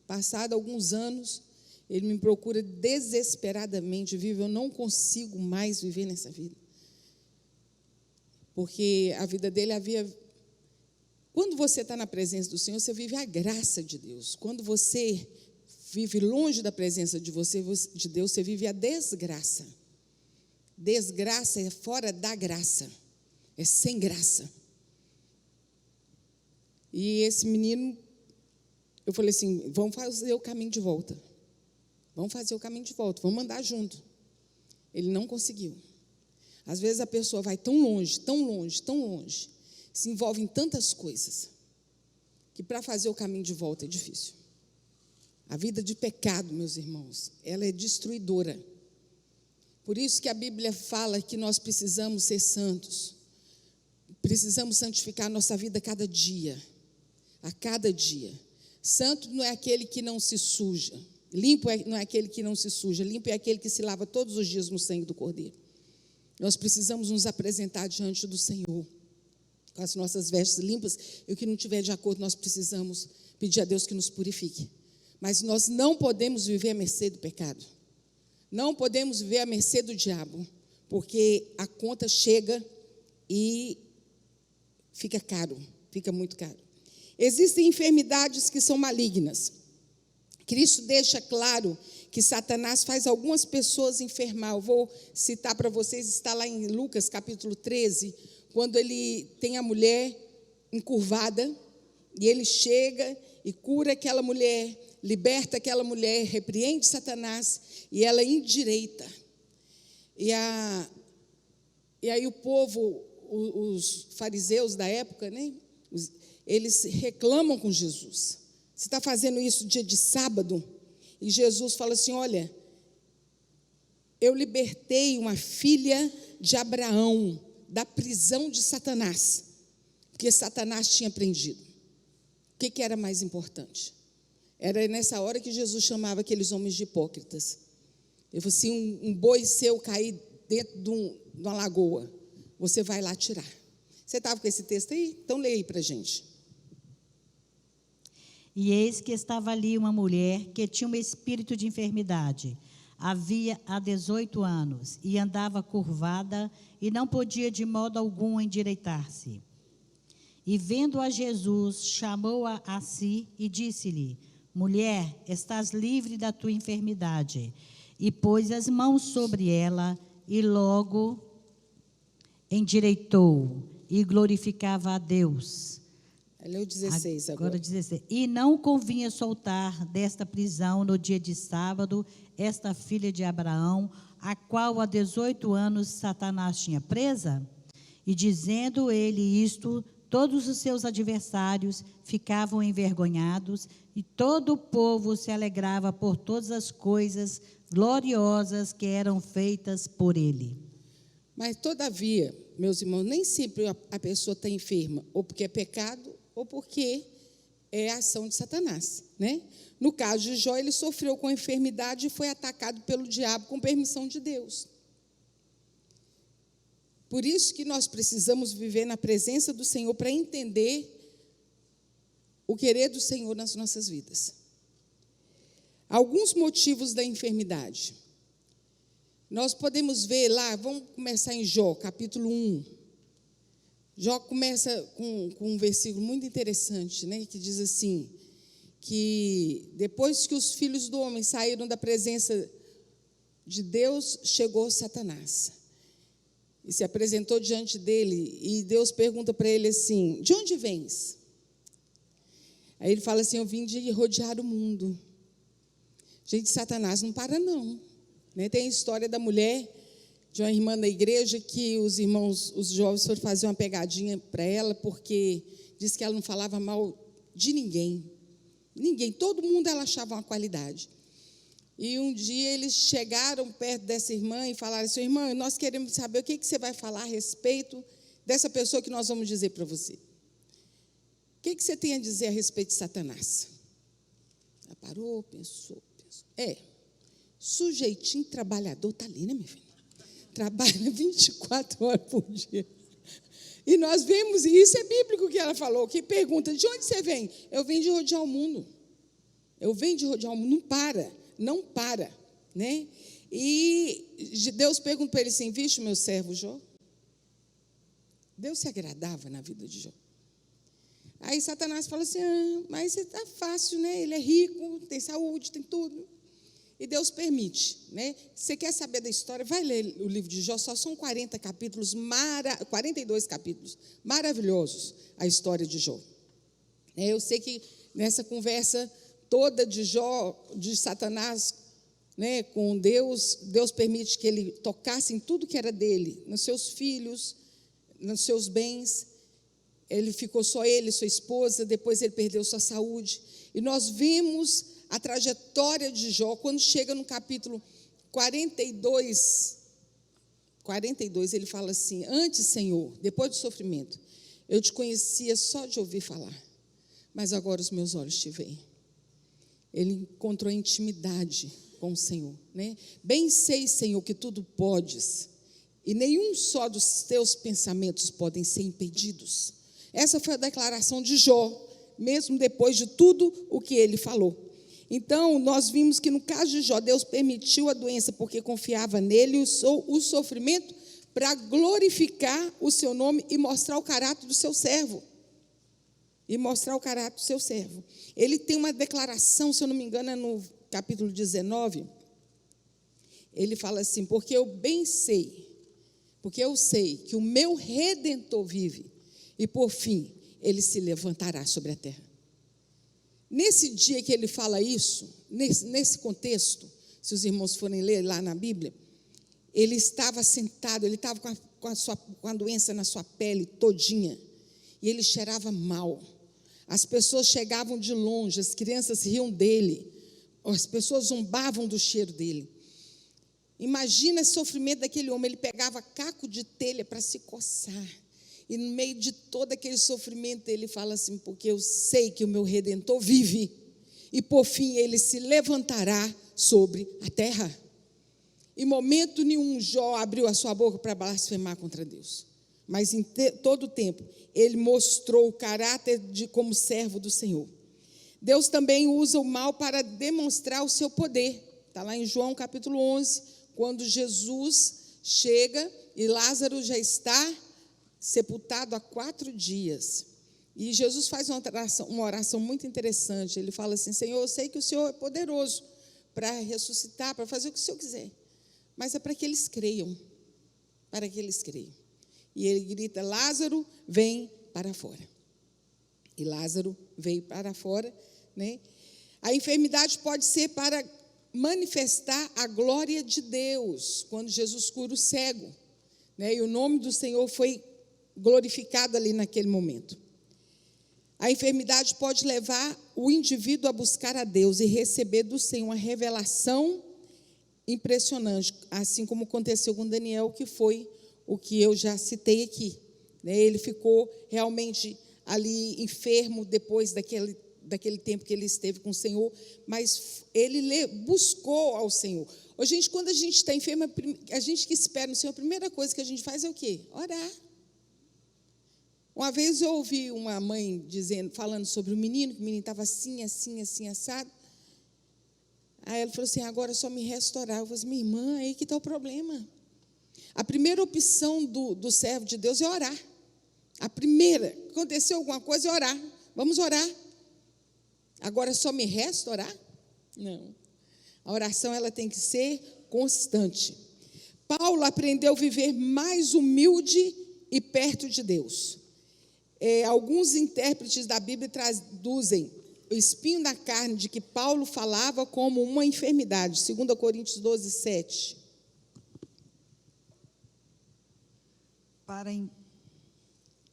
Passado alguns anos, ele me procura desesperadamente, vive, eu não consigo mais viver nessa vida. Porque a vida dele havia... Quando você está na presença do Senhor, você vive a graça de Deus. Quando você vive longe da presença de Deus, você vive a desgraça. Desgraça é fora da graça. É sem graça. E esse menino, eu falei assim, vamos fazer o caminho de volta. Vamos fazer o caminho de volta, vamos andar junto. Ele não conseguiu. Às vezes a pessoa vai tão longe, tão longe, tão longe, se envolve em tantas coisas, que para fazer o caminho de volta é difícil. A vida de pecado, meus irmãos, ela é destruidora. Por isso que a Bíblia fala que nós precisamos ser santos. Precisamos santificar a nossa vida a cada dia. A cada dia. Santo não é aquele que não se suja. Limpo não é aquele que não se suja. Limpo é aquele que se lava todos os dias no sangue do Cordeiro. Nós precisamos nos apresentar diante do Senhor, com as nossas vestes limpas, e o que não tiver de acordo, nós precisamos pedir a Deus que nos purifique. Mas nós não podemos viver à mercê do pecado. Não podemos viver à mercê do diabo, porque a conta chega e fica caro, fica muito caro. Existem enfermidades que são malignas. Cristo deixa claro que Satanás faz algumas pessoas enfermar. Eu vou citar para vocês, está lá em Lucas capítulo 13, quando ele tem a mulher encurvada, e ele chega e cura aquela mulher, liberta aquela mulher, repreende Satanás e ela endireita. E aí o povo, os fariseus da época, né, eles reclamam com Jesus. Você está fazendo isso dia de sábado? E Jesus fala assim, olha, eu libertei uma filha de Abraão da prisão de Satanás, porque Satanás tinha prendido. O que era mais importante? Era nessa hora que Jesus chamava aqueles homens de hipócritas. Ele falou assim, um boi seu cair dentro de uma lagoa, você vai lá tirar. Você estava com esse texto aí? Então leia aí para a gente. E eis que estava ali uma mulher que tinha um espírito de enfermidade. Havia há 18 anos e andava curvada e não podia de modo algum endireitar-se. E vendo a Jesus, chamou-a a si e disse-lhe, mulher, estás livre da tua enfermidade. E pôs as mãos sobre ela e logo endireitou e glorificava a Deus. Leu 16 agora. 16. E não convinha soltar desta prisão no dia de sábado esta filha de Abraão, a qual há 18 anos Satanás tinha presa? E dizendo ele isto, todos os seus adversários ficavam envergonhados e todo o povo se alegrava por todas as coisas gloriosas que eram feitas por ele. Mas, todavia, meus irmãos, nem sempre a pessoa está enferma, ou porque é pecado, ou porque é a ação de Satanás, né? No caso de Jó, ele sofreu com a enfermidade e foi atacado pelo diabo com permissão de Deus. Por isso que nós precisamos viver na presença do Senhor para entender o querer do Senhor nas nossas vidas. Alguns motivos da enfermidade. Nós podemos ver lá, vamos começar em Jó, capítulo 1. Jó começa com um versículo muito interessante, né, que diz assim, que depois que os filhos do homem saíram da presença de Deus, chegou Satanás. E se apresentou diante dele, e Deus pergunta para ele assim, de onde vens? Aí ele fala assim, eu vim de rodear o mundo. Gente, Satanás não para não. Né? Tem a história da mulher, de uma irmã da igreja, que os irmãos, os jovens foram fazer uma pegadinha para ela, porque disse que ela não falava mal de ninguém. Ninguém, todo mundo ela achava uma qualidade. E um dia eles chegaram perto dessa irmã e falaram assim, irmã, nós queremos saber o que você vai falar a respeito dessa pessoa que nós vamos dizer para você. O que você tem a dizer a respeito de Satanás? Ela parou, pensou. Sujeitinho trabalhador, está ali, né, minha filha? Trabalha 24 horas por dia. E nós vemos, e isso é bíblico que ela falou, que pergunta, de onde você vem? Eu venho de rodear o mundo. Eu venho de rodear o mundo, não para, né? E Deus pergunta para ele assim, viste o meu servo Jó? Deus se agradava na vida de Jó. Aí Satanás fala assim, mas está fácil, né? Ele é rico, tem saúde, tem tudo. E Deus permite, né? Você quer saber da história? Vai ler o livro de Jó, só são 42 capítulos maravilhosos, a história de Jó. Eu sei que nessa conversa toda de Jó, de Satanás, né, com Deus, Deus permite que ele tocasse em tudo que era dele, nos seus filhos, nos seus bens. Ele ficou só ele, sua esposa, depois ele perdeu sua saúde. E nós vimos a trajetória de Jó, quando chega no capítulo 42, ele fala assim, antes, Senhor, depois do sofrimento, eu te conhecia só de ouvir falar, mas agora os meus olhos te veem. Ele encontrou intimidade com o Senhor, né? Bem sei, Senhor, que tudo podes, e nenhum só dos teus pensamentos podem ser impedidos. Essa foi a declaração de Jó, mesmo depois de tudo o que ele falou. Então, nós vimos que no caso de Jó, Deus permitiu a doença porque confiava nele, o sofrimento para glorificar o seu nome e mostrar o caráter do seu servo. Ele tem uma declaração, se eu não me engano, é no capítulo 19, ele fala assim, porque eu sei que o meu Redentor vive, e por fim, ele se levantará sobre a terra. Nesse dia que ele fala isso, nesse contexto, se os irmãos forem ler lá na Bíblia, ele estava sentado, ele estava com a doença na sua pele todinha, e ele cheirava mal. As pessoas chegavam de longe, as crianças riam dele, as pessoas zombavam do cheiro dele. Imagina o sofrimento daquele homem. Ele pegava caco de telha para se coçar, e no meio de todo aquele sofrimento ele fala assim: porque eu sei que o meu Redentor vive, e por fim ele se levantará sobre a terra. Em momento nenhum Jó abriu a sua boca para blasfemar contra Deus, mas em todo o tempo ele mostrou o caráter de como servo do Senhor. Deus também usa o mal para demonstrar o seu poder. Está lá em João capítulo 11, quando Jesus chega e Lázaro já está sepultado há 4 dias. E Jesus faz uma oração muito interessante. Ele fala assim: Senhor, eu sei que o Senhor é poderoso para ressuscitar, para fazer o que o Senhor quiser, mas é para que eles creiam, para que eles creiam. E ele grita: Lázaro, vem para fora. E Lázaro veio para fora, né? A enfermidade pode ser para manifestar a glória de Deus, quando Jesus cura o cego, né? E o nome do Senhor foi glorificado ali naquele momento. A enfermidade pode levar o indivíduo a buscar a Deus e receber do Senhor uma revelação impressionante, assim como aconteceu com Daniel, que foi o que eu já citei aqui, né? Ele ficou realmente ali enfermo depois daquele tempo que ele esteve com o Senhor, mas ele buscou ao Senhor. Ô, gente, quando a gente está enfermo, a gente que espera no Senhor, a primeira coisa que a gente faz é o quê? Orar. Uma vez eu ouvi uma mãe falando sobre o menino, que o menino estava assim, assim, assim, assado. Aí ela falou assim: agora é só me restaurar. Eu falei assim: minha irmã, aí que está o problema. A primeira opção do servo de Deus é orar. A primeira, aconteceu alguma coisa, é orar. Vamos orar. Agora só me resta orar? Não. A oração ela tem que ser constante. Paulo aprendeu a viver mais humilde e perto de Deus. Alguns intérpretes da Bíblia traduzem o espinho na carne de que Paulo falava como uma enfermidade. 2 Coríntios 12, 7.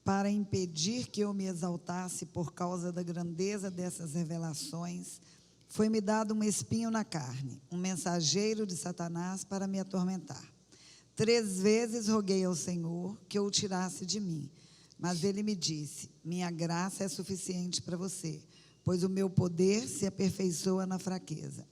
Para impedir que eu me exaltasse por causa da grandeza dessas revelações, foi-me dado um espinho na carne, um mensageiro de Satanás para me atormentar. 3 vezes roguei ao Senhor que o tirasse de mim, mas ele me disse: minha graça é suficiente para você, pois o meu poder se aperfeiçoa na fraqueza.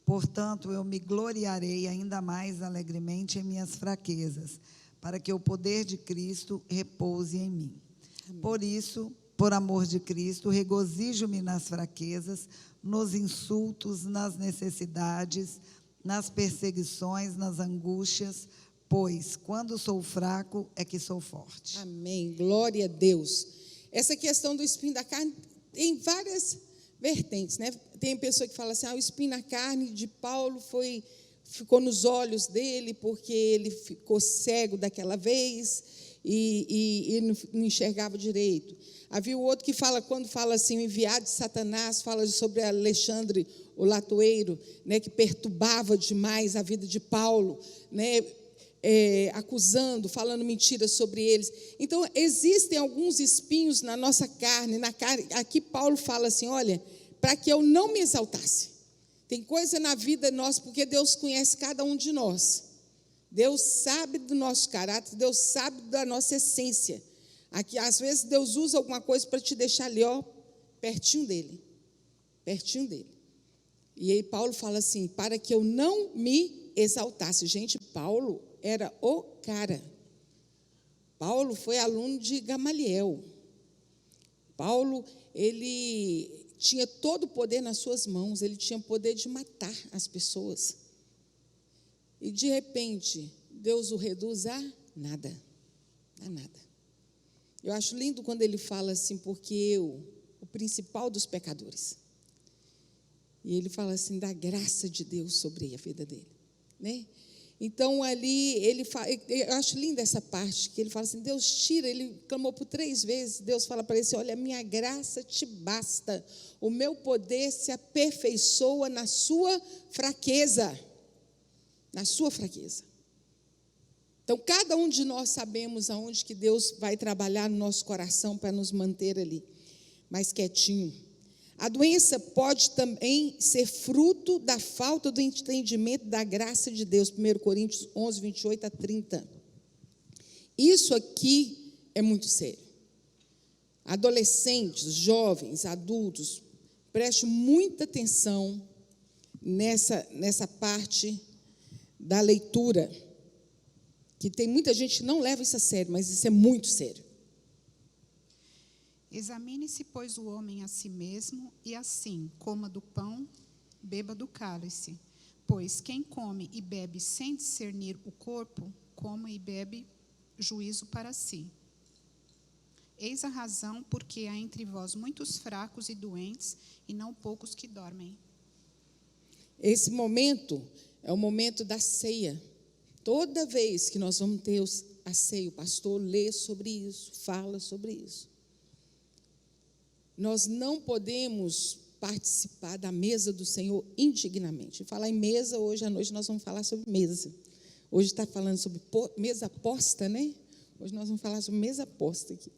Portanto, eu me gloriarei ainda mais alegremente em minhas fraquezas, para que o poder de Cristo repouse em mim. Amém. Por isso, por amor de Cristo, regozijo-me nas fraquezas, nos insultos, nas necessidades, nas perseguições, nas angústias, pois quando sou fraco é que sou forte. Amém, glória a Deus. Essa questão do espinho da carne tem várias vertentes, né? Tem pessoa que fala assim: o espinho na carne de Paulo ficou nos olhos dele porque ele ficou cego daquela vez e não enxergava direito. Havia o outro que fala, quando fala assim, o enviado de Satanás, fala sobre Alexandre, o latoeiro, né, que perturbava demais a vida de Paulo, né, acusando, falando mentiras sobre eles. Então, existem alguns espinhos na nossa carne, aqui Paulo fala assim: olha, para que eu não me exaltasse. Tem coisa na vida nossa, porque Deus conhece cada um de nós. Deus sabe do nosso caráter, Deus sabe da nossa essência. Aqui, às vezes, Deus usa alguma coisa para te deixar ali, ó, pertinho dele. Pertinho dele. E aí Paulo fala assim: para que eu não me exaltasse. Gente, Paulo era o cara. Paulo foi aluno de Gamaliel. Paulo, ele tinha todo o poder nas suas mãos, ele tinha o poder de matar as pessoas. E, de repente, Deus o reduz a nada. A nada. Eu acho lindo quando ele fala assim: porque eu, o principal dos pecadores. E ele fala assim, da graça de Deus sobre a vida dele, né? Então, ali, eu acho linda essa parte, que ele fala assim, Deus tira, ele clamou por 3 vezes, Deus fala para ele assim, olha, minha graça te basta, o meu poder se aperfeiçoa na sua fraqueza. Na sua fraqueza. Então, cada um de nós sabemos aonde que Deus vai trabalhar no nosso coração para nos manter ali, mais quietinho. A doença pode também ser fruto da falta do entendimento da graça de Deus. 1 Coríntios 11, 28 a 30. Isso aqui é muito sério. Adolescentes, jovens, adultos, prestem muita atenção nessa parte da leitura, que tem muita gente que não leva isso a sério, mas isso é muito sério. Examine-se, pois, o homem a si mesmo, e assim, coma do pão, beba do cálice. Pois quem come e bebe sem discernir o corpo, come e bebe juízo para si. Eis a razão porque há entre vós muitos fracos e doentes, e não poucos que dormem. Esse momento é o momento da ceia. Toda vez que nós vamos ter a ceia, o pastor lê sobre isso, fala sobre isso. Nós não podemos participar da mesa do Senhor indignamente. Falar em mesa, hoje à noite nós vamos falar sobre mesa. Hoje está falando sobre mesa posta, né? Hoje nós vamos falar sobre mesa posta aqui.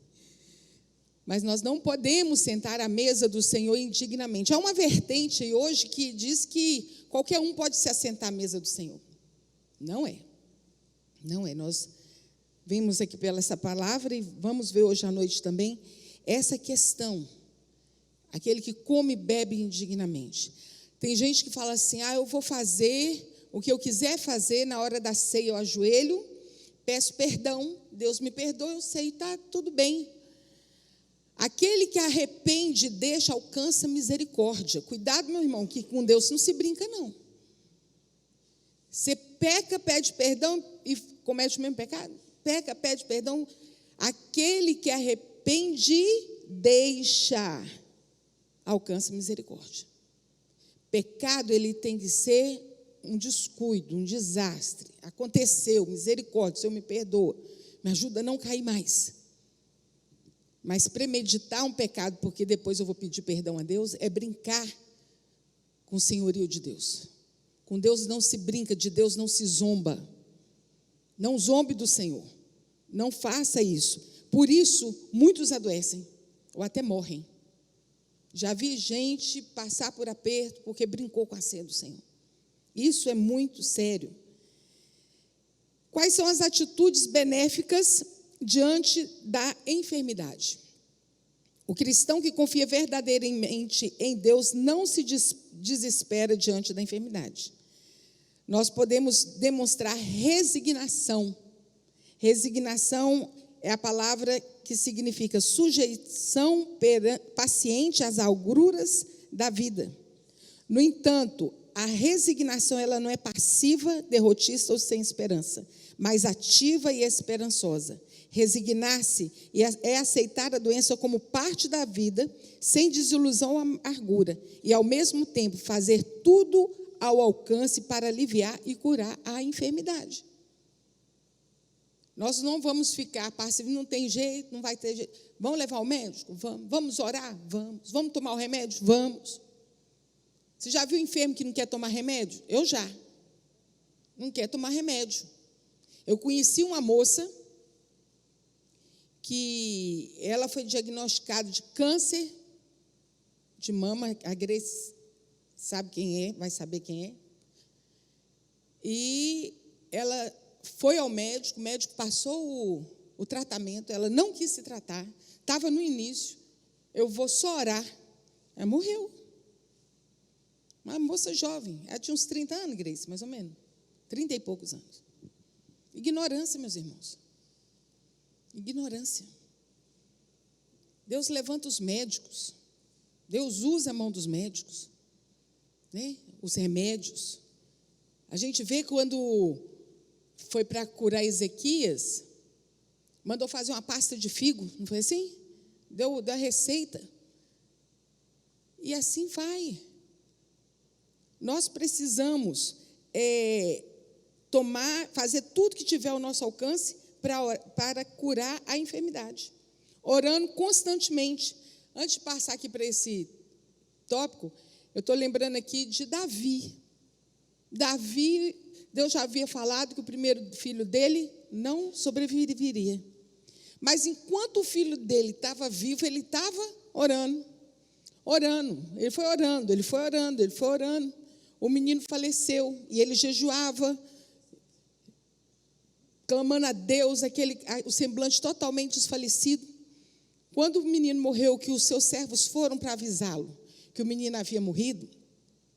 Mas nós não podemos sentar à mesa do Senhor indignamente. Há uma vertente hoje que diz que qualquer um pode se assentar à mesa do Senhor. Não é. Não é. Nós vimos aqui pela essa palavra e vamos ver hoje à noite também essa questão. Aquele que come e bebe indignamente. Tem gente que fala assim, eu vou fazer o que eu quiser fazer na hora da ceia, eu ajoelho, peço perdão, Deus me perdoa, eu sei, está tudo bem. Aquele que arrepende, deixa, alcança misericórdia. Cuidado, meu irmão, que com Deus não se brinca, não. Você peca, pede perdão e comete o mesmo pecado? Peca, pede perdão. Aquele que arrepende, deixa, alcança misericórdia. Pecado, ele tem que ser um descuido, um desastre. Aconteceu, misericórdia, o Senhor me perdoa. Me ajuda a não cair mais. Mas premeditar um pecado, porque depois eu vou pedir perdão a Deus, é brincar com o senhorio de Deus. Com Deus não se brinca, de Deus não se zomba. Não zombe do Senhor. Não faça isso. Por isso, muitos adoecem, ou até morrem. Já vi gente passar por aperto, porque brincou com a ceia do Senhor. Isso é muito sério. Quais são as atitudes benéficas diante da enfermidade? O cristão que confia verdadeiramente em Deus não se desespera diante da enfermidade. Nós podemos demonstrar resignação. Resignação é a palavra que significa sujeição paciente às agruras da vida. No entanto, a resignação ela não é passiva, derrotista ou sem esperança, mas ativa e esperançosa. Resignar-se é aceitar a doença como parte da vida, sem desilusão ou amargura, e ao mesmo tempo fazer tudo ao alcance para aliviar e curar a enfermidade. Nós não vamos ficar passivos, não tem jeito, não vai ter jeito. Vamos levar ao médico? Vamos. Vamos orar? Vamos. Vamos tomar o remédio? Vamos. Você já viu enfermo que não quer tomar remédio? Eu já. Não quer tomar remédio. Eu conheci uma moça que ela foi diagnosticada de câncer de mama, a Grace sabe quem é, vai saber quem é. E ela foi ao médico, o médico passou o tratamento, ela não quis se tratar, estava no início, eu vou só orar. Ela morreu. Uma moça jovem, ela tinha uns 30 anos, Grace, mais ou menos, 30 e poucos anos. Ignorância, meus irmãos. Ignorância. Deus levanta os médicos. Deus usa a mão dos médicos, né? Os remédios. A gente vê quando foi para curar Ezequias, mandou fazer uma pasta de figo, não foi assim? Deu a receita. E assim vai. Nós precisamos fazer tudo que tiver ao nosso alcance para curar a enfermidade. Orando constantemente. Antes de passar aqui para esse tópico, eu estou lembrando aqui de Davi. Davi, Deus já havia falado que o primeiro filho dele não sobreviveria. Mas enquanto o filho dele estava vivo, ele estava orando. Ele foi orando. O menino faleceu e ele jejuava, clamando a Deus, o semblante totalmente desfalecido. Quando o menino morreu, que os seus servos foram para avisá-lo que o menino havia morrido,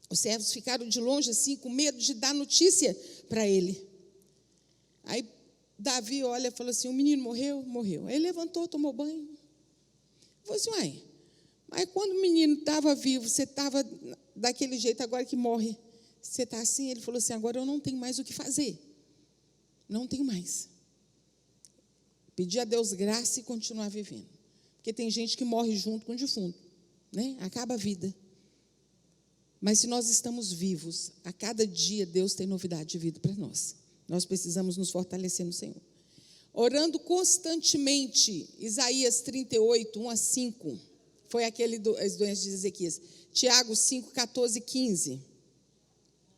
os servos ficaram de longe assim, com medo de dar notícia para ele. Aí Davi olha e falou assim: o menino morreu? Morreu. Aí ele levantou, tomou banho. Falou assim: uai, mas quando o menino estava vivo, você estava daquele jeito, agora que morre, você está assim? Ele falou assim: agora eu não tenho mais o que fazer. Não tenho mais. Pedir a Deus graça e continuar vivendo. Porque tem gente que morre junto com o defunto, né? Acaba a vida. Mas se nós estamos vivos, a cada dia Deus tem novidade de vida para nós. Nós precisamos nos fortalecer no Senhor. Orando constantemente, Isaías 38, 1-5, foi aquele as doenças de Ezequias. Tiago 5, 14 e 15.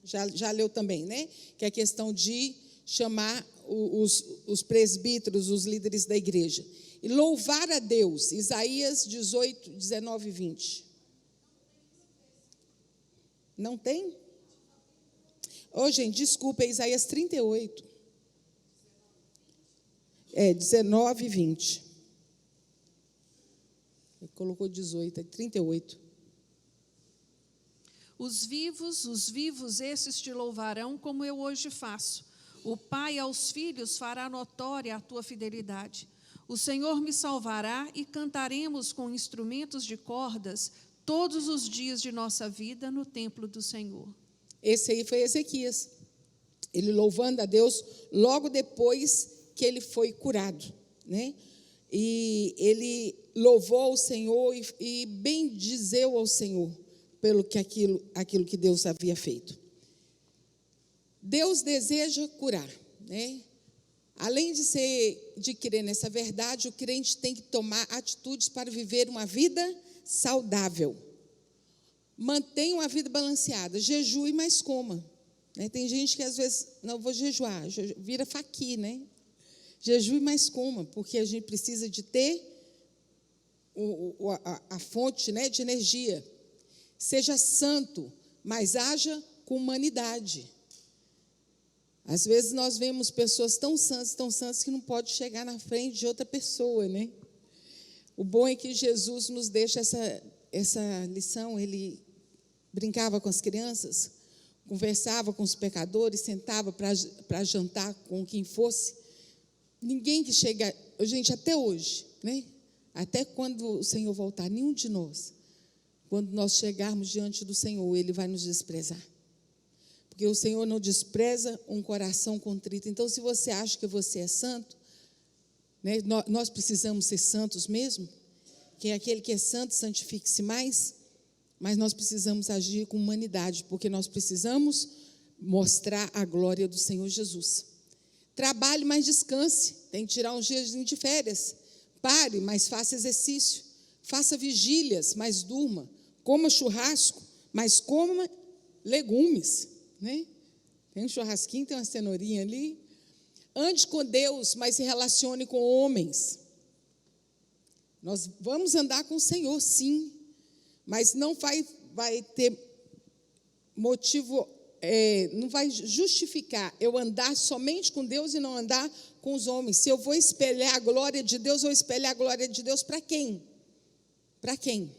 Já leu também, né? Que é a questão de chamar os presbíteros, os líderes da igreja. E louvar a Deus, Isaías 18, 19 e 20. Não tem? Gente, desculpa, é Isaías 38. 19 e 20. Ele colocou 18, é 38. Os vivos, esses te louvarão, como eu hoje faço. O Pai aos filhos fará notória a tua fidelidade. O Senhor me salvará e cantaremos com instrumentos de cordas todos os dias de nossa vida no templo do Senhor. Esse aí foi Ezequias. Ele louvando a Deus logo depois que ele foi curado, né? E ele louvou o Senhor e bendizeu ao Senhor pelo que aquilo que Deus havia feito. Deus deseja curar, né? Além de crer nessa verdade, o crente tem que tomar atitudes para viver uma vida saudável. Mantenha uma vida balanceada, jejue, mas coma. Né? Tem gente que às vezes, não, vou jejuar, vira faqui, né? Jejue, mas coma, porque a gente precisa de ter a fonte, né, de energia. Seja santo, mas haja com humanidade. Às vezes nós vemos pessoas tão santas, que não pode chegar na frente de outra pessoa, né? O bom é que Jesus nos deixa essa lição. Ele brincava com as crianças, conversava com os pecadores, sentava para jantar com quem fosse. Ninguém que chega, gente, até hoje, né? Até quando o Senhor voltar, nenhum de nós, quando nós chegarmos diante do Senhor, Ele vai nos desprezar. Porque o Senhor não despreza um coração contrito. Então, se você acha que você é santo, né, nós precisamos ser santos mesmo. Quem é aquele que é santo, santifique-se mais. Mas nós precisamos agir com humanidade, porque nós precisamos mostrar a glória do Senhor Jesus. Trabalhe, mas descanse. Tem que tirar uns dias de férias. Pare, mas faça exercício. Faça vigílias, mas durma. Coma churrasco, mas coma legumes. Né? Tem um churrasquinho, tem uma cenourinha ali. Ande com Deus, mas se relacione com homens. Nós vamos andar com o Senhor, sim, mas não vai ter motivo, não vai justificar eu andar somente com Deus e não andar com os homens. Se eu vou espelhar a glória de Deus, eu vou espelhar a glória de Deus para quem? Para quem?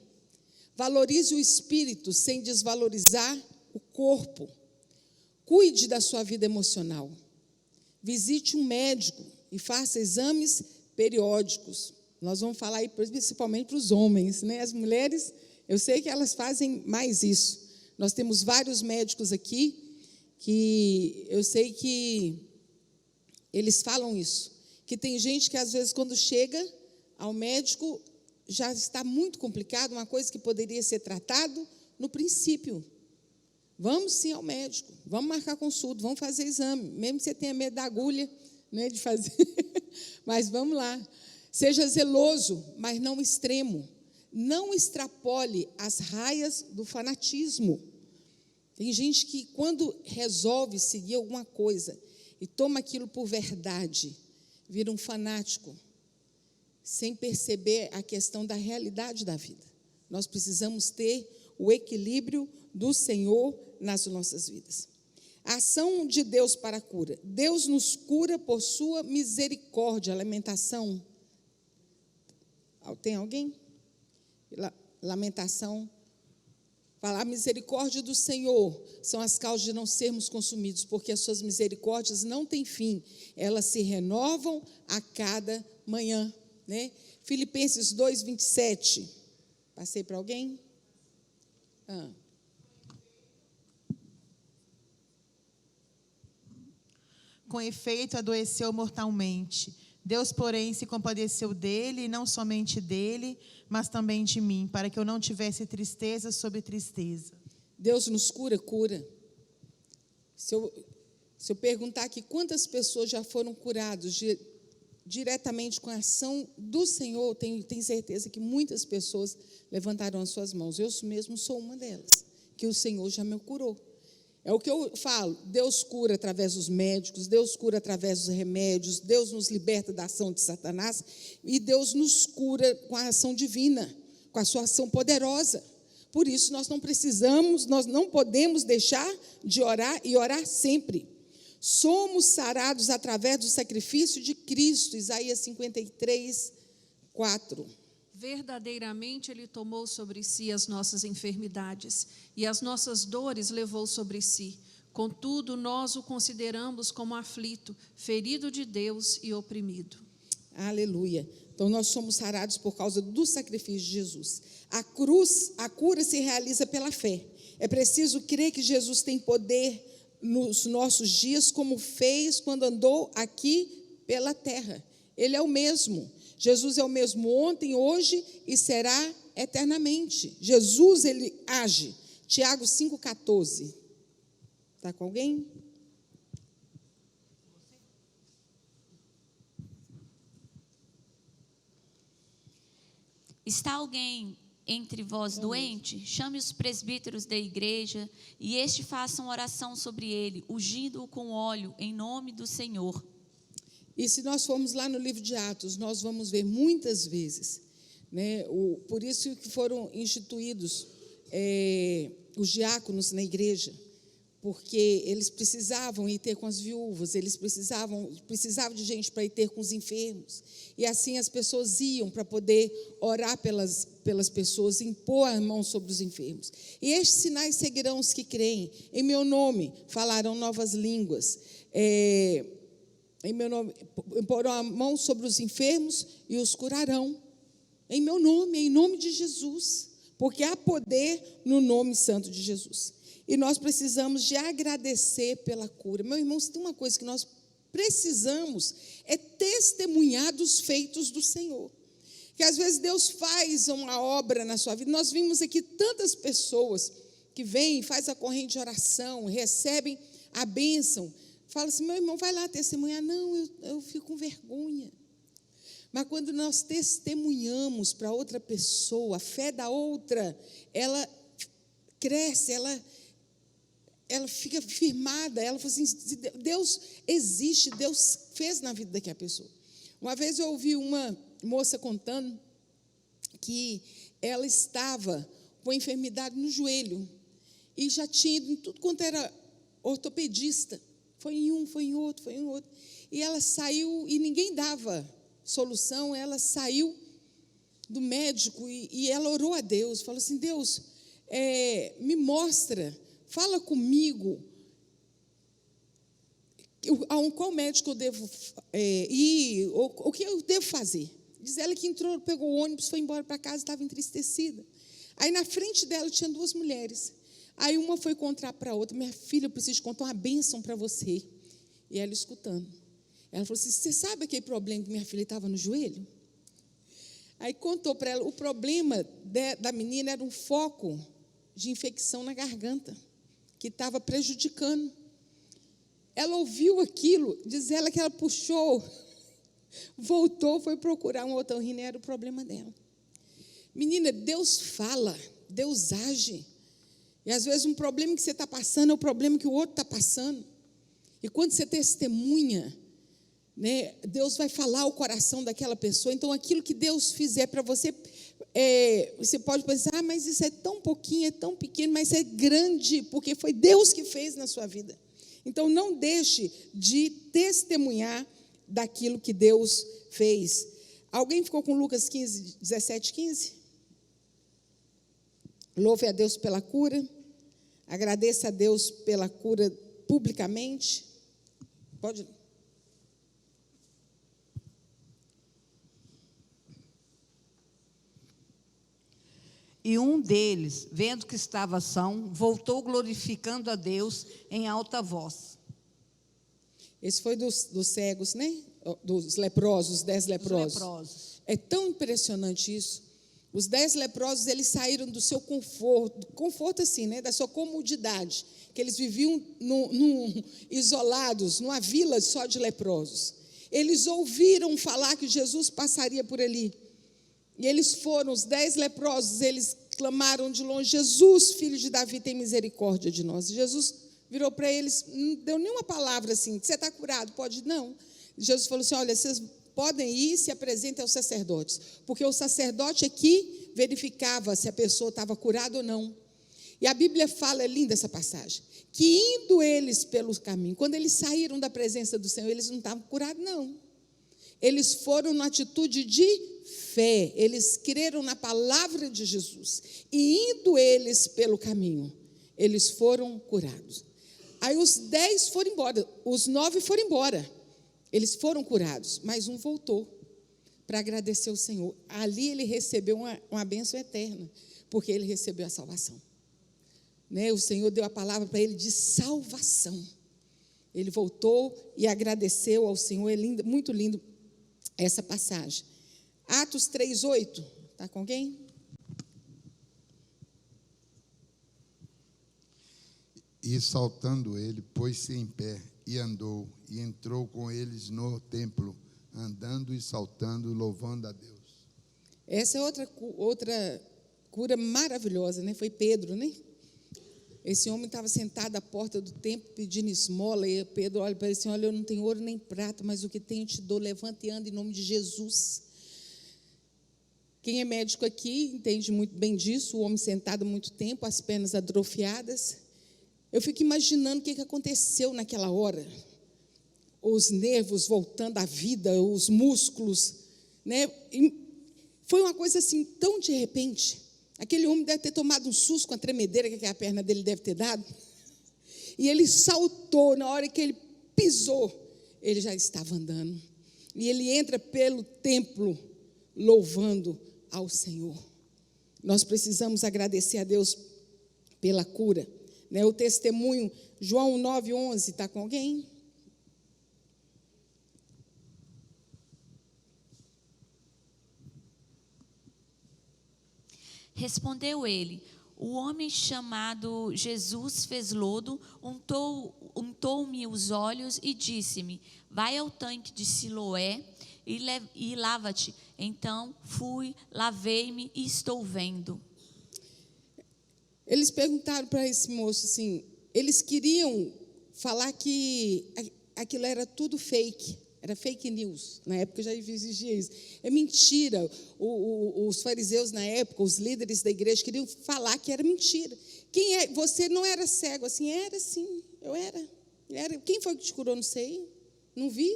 Valorize o espírito sem desvalorizar o corpo. Cuide da sua vida emocional. Visite um médico e faça exames periódicos. Nós vamos falar aí principalmente para os homens, né? As mulheres, eu sei que elas fazem mais isso. Nós temos vários médicos aqui que eu sei que eles falam isso. Que tem gente que às vezes quando chega ao médico já está muito complicado, uma coisa que poderia ser tratado no princípio. Vamos sim ao médico, vamos marcar consulta, vamos fazer exame, mesmo que você tenha medo da agulha, né, de fazer, mas vamos lá. Seja zeloso, mas não extremo. Não extrapole as raias do fanatismo. Tem gente que, quando resolve seguir alguma coisa e toma aquilo por verdade, vira um fanático, sem perceber a questão da realidade da vida. Nós precisamos ter o equilíbrio do Senhor nas nossas vidas. A ação de Deus para a cura. Deus nos cura por sua misericórdia. Lamentação. Tem alguém? Lamentação. Fala, a misericórdia do Senhor são as causas de não sermos consumidos, porque as suas misericórdias não têm fim. Elas se renovam a cada manhã. Né? Filipenses 2, 27. Passei para alguém? Com efeito, adoeceu mortalmente. Deus, porém, se compadeceu dele, e não somente dele, mas também de mim, para que eu não tivesse tristeza sobre tristeza. Deus nos cura, cura. Se eu perguntar aqui, quantas pessoas já foram curadas diretamente com a ação do Senhor, tenho certeza que muitas pessoas levantaram as suas mãos. Eu mesmo sou uma delas, que o Senhor já me curou. É o que eu falo, Deus cura através dos médicos, Deus cura através dos remédios, Deus nos liberta da ação de Satanás e Deus nos cura com a ação divina, com a sua ação poderosa. Por isso nós não podemos deixar de orar e orar sempre. Somos sarados através do sacrifício de Cristo, Isaías 53, 4. Verdadeiramente Ele tomou sobre si as nossas enfermidades e as nossas dores levou sobre si. Contudo, nós o consideramos como aflito, ferido de Deus e oprimido. Aleluia. Então, nós somos sarados por causa do sacrifício de Jesus. A cura se realiza pela fé. É preciso crer que Jesus tem poder nos nossos dias, como fez quando andou aqui pela terra. Ele é o mesmo. Jesus é o mesmo ontem, hoje e será eternamente. Jesus, ele age. Tiago 5,14. Está com alguém? Está alguém entre vós doente? Chame os presbíteros da igreja e este façam oração sobre ele, ungindo-o com óleo em nome do Senhor. E se nós formos lá no livro de Atos, nós vamos ver muitas vezes, né, por isso que foram instituídos os diáconos na igreja, porque eles precisavam ir ter com as viúvas, eles precisavam de gente para ir ter com os enfermos, e assim as pessoas iam para poder orar pelas pessoas, impor a mão sobre os enfermos. E estes sinais seguirão os que creem, em meu nome falarão novas línguas, em meu nome porão a mão sobre os enfermos e os curarão, em meu nome, em nome de Jesus, porque há poder no nome santo de Jesus. E nós precisamos de agradecer pela cura. Meu irmão, se tem uma coisa que nós precisamos, é testemunhar dos feitos do Senhor. Que às vezes Deus faz uma obra na sua vida. Nós vimos aqui tantas pessoas que vêm, faz a corrente de oração, recebem a bênção. Fala assim, meu irmão, vai lá testemunhar. Não, eu fico com vergonha. Mas quando nós testemunhamos para outra pessoa, a fé da outra, ela cresce, ela fica firmada, ela fala assim, Deus existe, Deus fez na vida daquela pessoa. Uma vez eu ouvi uma moça contando que ela estava com enfermidade no joelho e já tinha ido em tudo quanto era ortopedista. Foi em um, foi em outro. E ela saiu e ninguém dava solução, ela saiu do médico e ela orou a Deus, falou assim, Deus, me mostra, fala comigo, a qual médico eu devo ir, o que eu devo fazer. Diz ela que entrou, pegou o ônibus, foi embora para casa, estava entristecida. Aí na frente dela tinha duas mulheres. Aí uma foi contar para a outra, minha filha, eu preciso contar uma bênção para você. E ela escutando. Ela falou assim, você sabe aquele problema que minha filha estava no joelho? Aí contou para ela, o problema da menina era um foco de infecção na garganta. que estava prejudicando. Ela ouviu aquilo, diz ela que ela puxou, voltou, foi procurar um otorrino, era o problema dela. Menina, Deus fala, Deus age. E às vezes um problema que você está passando é o problema que o outro está passando. E quando você testemunha, né, Deus vai falar o coração daquela pessoa. Então, aquilo que Deus fizer para você, você pode pensar, mas isso é tão pouquinho, é tão pequeno, mas é grande, porque foi Deus que fez na sua vida. Então, não deixe de testemunhar daquilo que Deus fez. Alguém ficou com Lucas 15, 17, 15? Louve a Deus pela cura. Agradeça a Deus pela cura publicamente. Pode. E um deles, vendo que estava são, voltou glorificando a Deus em alta voz. Esse foi dos cegos, né? Dos leprosos, 10 leprosos. Os leprosos. É tão impressionante isso. Os 10 leprosos, eles saíram do seu conforto assim, né? Da sua comodidade, que eles viviam isolados, numa vila só de leprosos. Eles ouviram falar que Jesus passaria por ali. E eles foram, os 10 leprosos, eles clamaram de longe: Jesus, filho de Davi, tem misericórdia de nós. E Jesus virou para eles, não deu nenhuma palavra assim: você está curado? Pode? Não. Jesus falou assim: olha, vocês podem ir e se apresentem aos sacerdotes, porque o sacerdote aqui verificava se a pessoa estava curada ou não. E a Bíblia fala, é linda essa passagem, que indo eles pelo caminho, quando eles saíram da presença do Senhor, eles não estavam curados, não. Eles foram na atitude de fé, eles creram na palavra de Jesus. E indo eles pelo caminho, eles foram curados. Aí os 10 foram embora, os 9 foram embora. Eles foram curados, mas um voltou para agradecer ao Senhor. Ali ele recebeu uma bênção eterna, porque ele recebeu a salvação. Né? O Senhor deu a palavra para ele de salvação. Ele voltou e agradeceu ao Senhor. É lindo, muito lindo essa passagem. Atos 3:8, está com alguém? E saltando ele, pôs-se em pé e andou, e entrou com eles no templo, andando e saltando, louvando a Deus. Essa é outra cura maravilhosa, né? Foi Pedro, né? Esse homem estava sentado à porta do templo pedindo esmola, e Pedro olha para ele assim: olha, eu não tenho ouro nem prata, mas o que tenho eu te dou, levanta e anda em nome de Jesus. Quem é médico aqui entende muito bem disso, o homem sentado há muito tempo, as pernas atrofiadas. Eu fico imaginando o que aconteceu naquela hora. Os nervos voltando à vida, os músculos, né? E foi uma coisa assim, tão de repente. Aquele homem deve ter tomado um susto com a tremedeira que a perna dele deve ter dado. E ele saltou, na hora que ele pisou, ele já estava andando. E ele entra pelo templo, louvando ao Senhor. Nós precisamos agradecer a Deus pela cura. Né? O testemunho, João 9:11, está com alguém? Respondeu ele: o homem chamado Jesus fez lodo, untou-me os olhos e disse-me: vai ao tanque de Siloé e lava-te. Então fui, lavei-me e estou vendo. Eles perguntaram para esse moço assim, eles queriam falar que aquilo era tudo fake. Era fake news, na época já existia isso. É mentira. Os fariseus na época, os líderes da igreja queriam falar que era mentira. Você não era cego assim? Era sim, eu era. Quem foi que te curou? Não sei, não vi.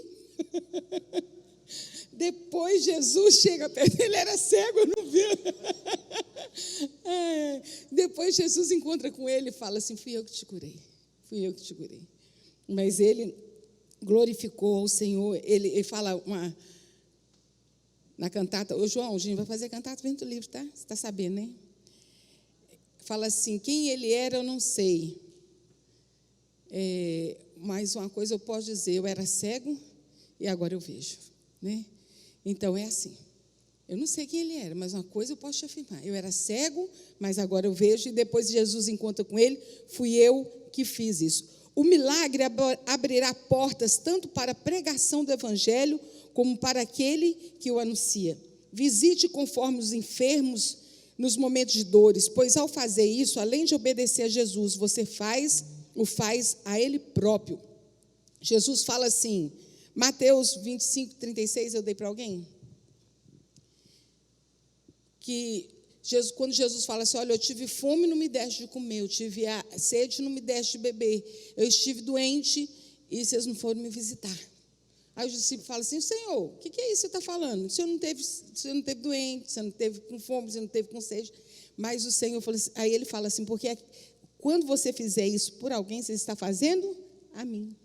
Depois Jesus chega perto, ele era cego, eu não vi. Depois Jesus encontra com ele e fala assim: fui eu que te curei. Mas ele glorificou ao Senhor. Ele fala na cantata, ô João, a gente vai fazer cantata Vento Livre, tá? Você está sabendo, né? Fala assim: quem ele era eu não sei, mas uma coisa eu posso dizer: eu era cego e agora eu vejo, né? Então é assim, eu não sei quem ele era, mas uma coisa eu posso te afirmar: eu era cego, mas agora eu vejo. E depois Jesus encontra com ele: fui eu que fiz isso. O milagre abrirá portas tanto para a pregação do evangelho como para aquele que o anuncia. Visite conforme os enfermos nos momentos de dores, pois ao fazer isso, além de obedecer a Jesus, você o faz a Ele próprio. Jesus fala assim, Mateus 25, 36, eu dei para alguém? Quando Jesus fala assim, olha, eu tive fome e não me deste de comer, eu tive sede e não me deste de beber, eu estive doente e vocês não foram me visitar. Aí os discípulos falam assim, Senhor, o que é isso que você está falando? Você não teve doente, você não teve com fome, você não teve com sede. Mas o Senhor falou assim, aí ele fala assim, porque quando você fizer isso por alguém, você está fazendo a mim.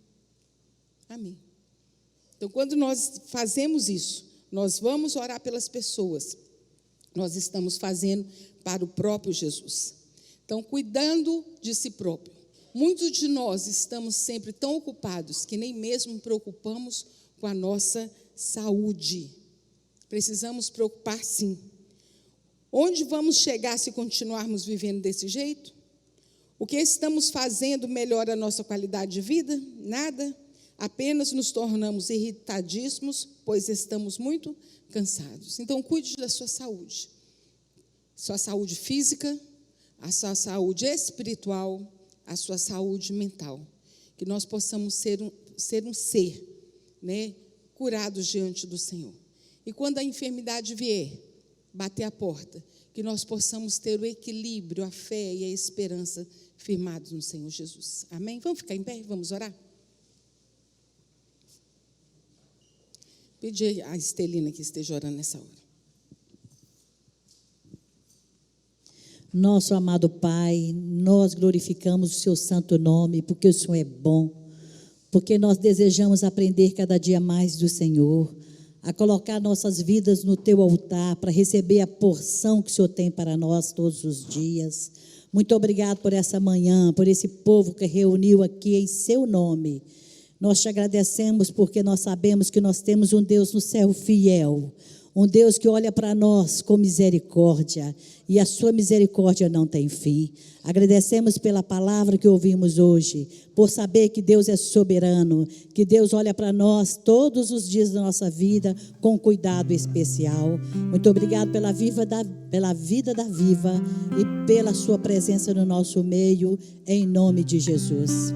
A mim. Então, quando nós fazemos isso, nós vamos orar pelas pessoas, nós estamos fazendo para o próprio Jesus. Então, cuidando de si próprio. Muitos de nós estamos sempre tão ocupados que nem mesmo preocupamos com a nossa saúde. Precisamos preocupar, sim. Onde vamos chegar se continuarmos vivendo desse jeito? O que estamos fazendo melhora a nossa qualidade de vida? Nada. Apenas nos tornamos irritadíssimos, pois estamos muito cansados. Então, cuide da sua saúde. Sua saúde física, a sua saúde espiritual, a sua saúde mental. Que nós possamos ser um ser, né, curados diante do Senhor. E quando a enfermidade vier, bater a porta, que nós possamos ter o equilíbrio, a fé e a esperança firmados no Senhor Jesus. Amém? Vamos ficar em pé? Vamos orar? Pedir a Estelina que esteja orando nessa hora. Nosso amado Pai, nós glorificamos o seu santo nome, porque o Senhor é bom, porque nós desejamos aprender cada dia mais do Senhor, a colocar nossas vidas no teu altar, para receber a porção que o Senhor tem para nós todos os dias. Muito obrigado por essa manhã, por esse povo que reuniu aqui em seu nome. Nós te agradecemos porque nós sabemos que nós temos um Deus no céu fiel, um Deus que olha para nós com misericórdia, e a sua misericórdia não tem fim. Agradecemos pela palavra que ouvimos hoje, por saber que Deus é soberano, que Deus olha para nós todos os dias da nossa vida com cuidado especial. Muito obrigado pela vida da Viva e pela sua presença no nosso meio, em nome de Jesus.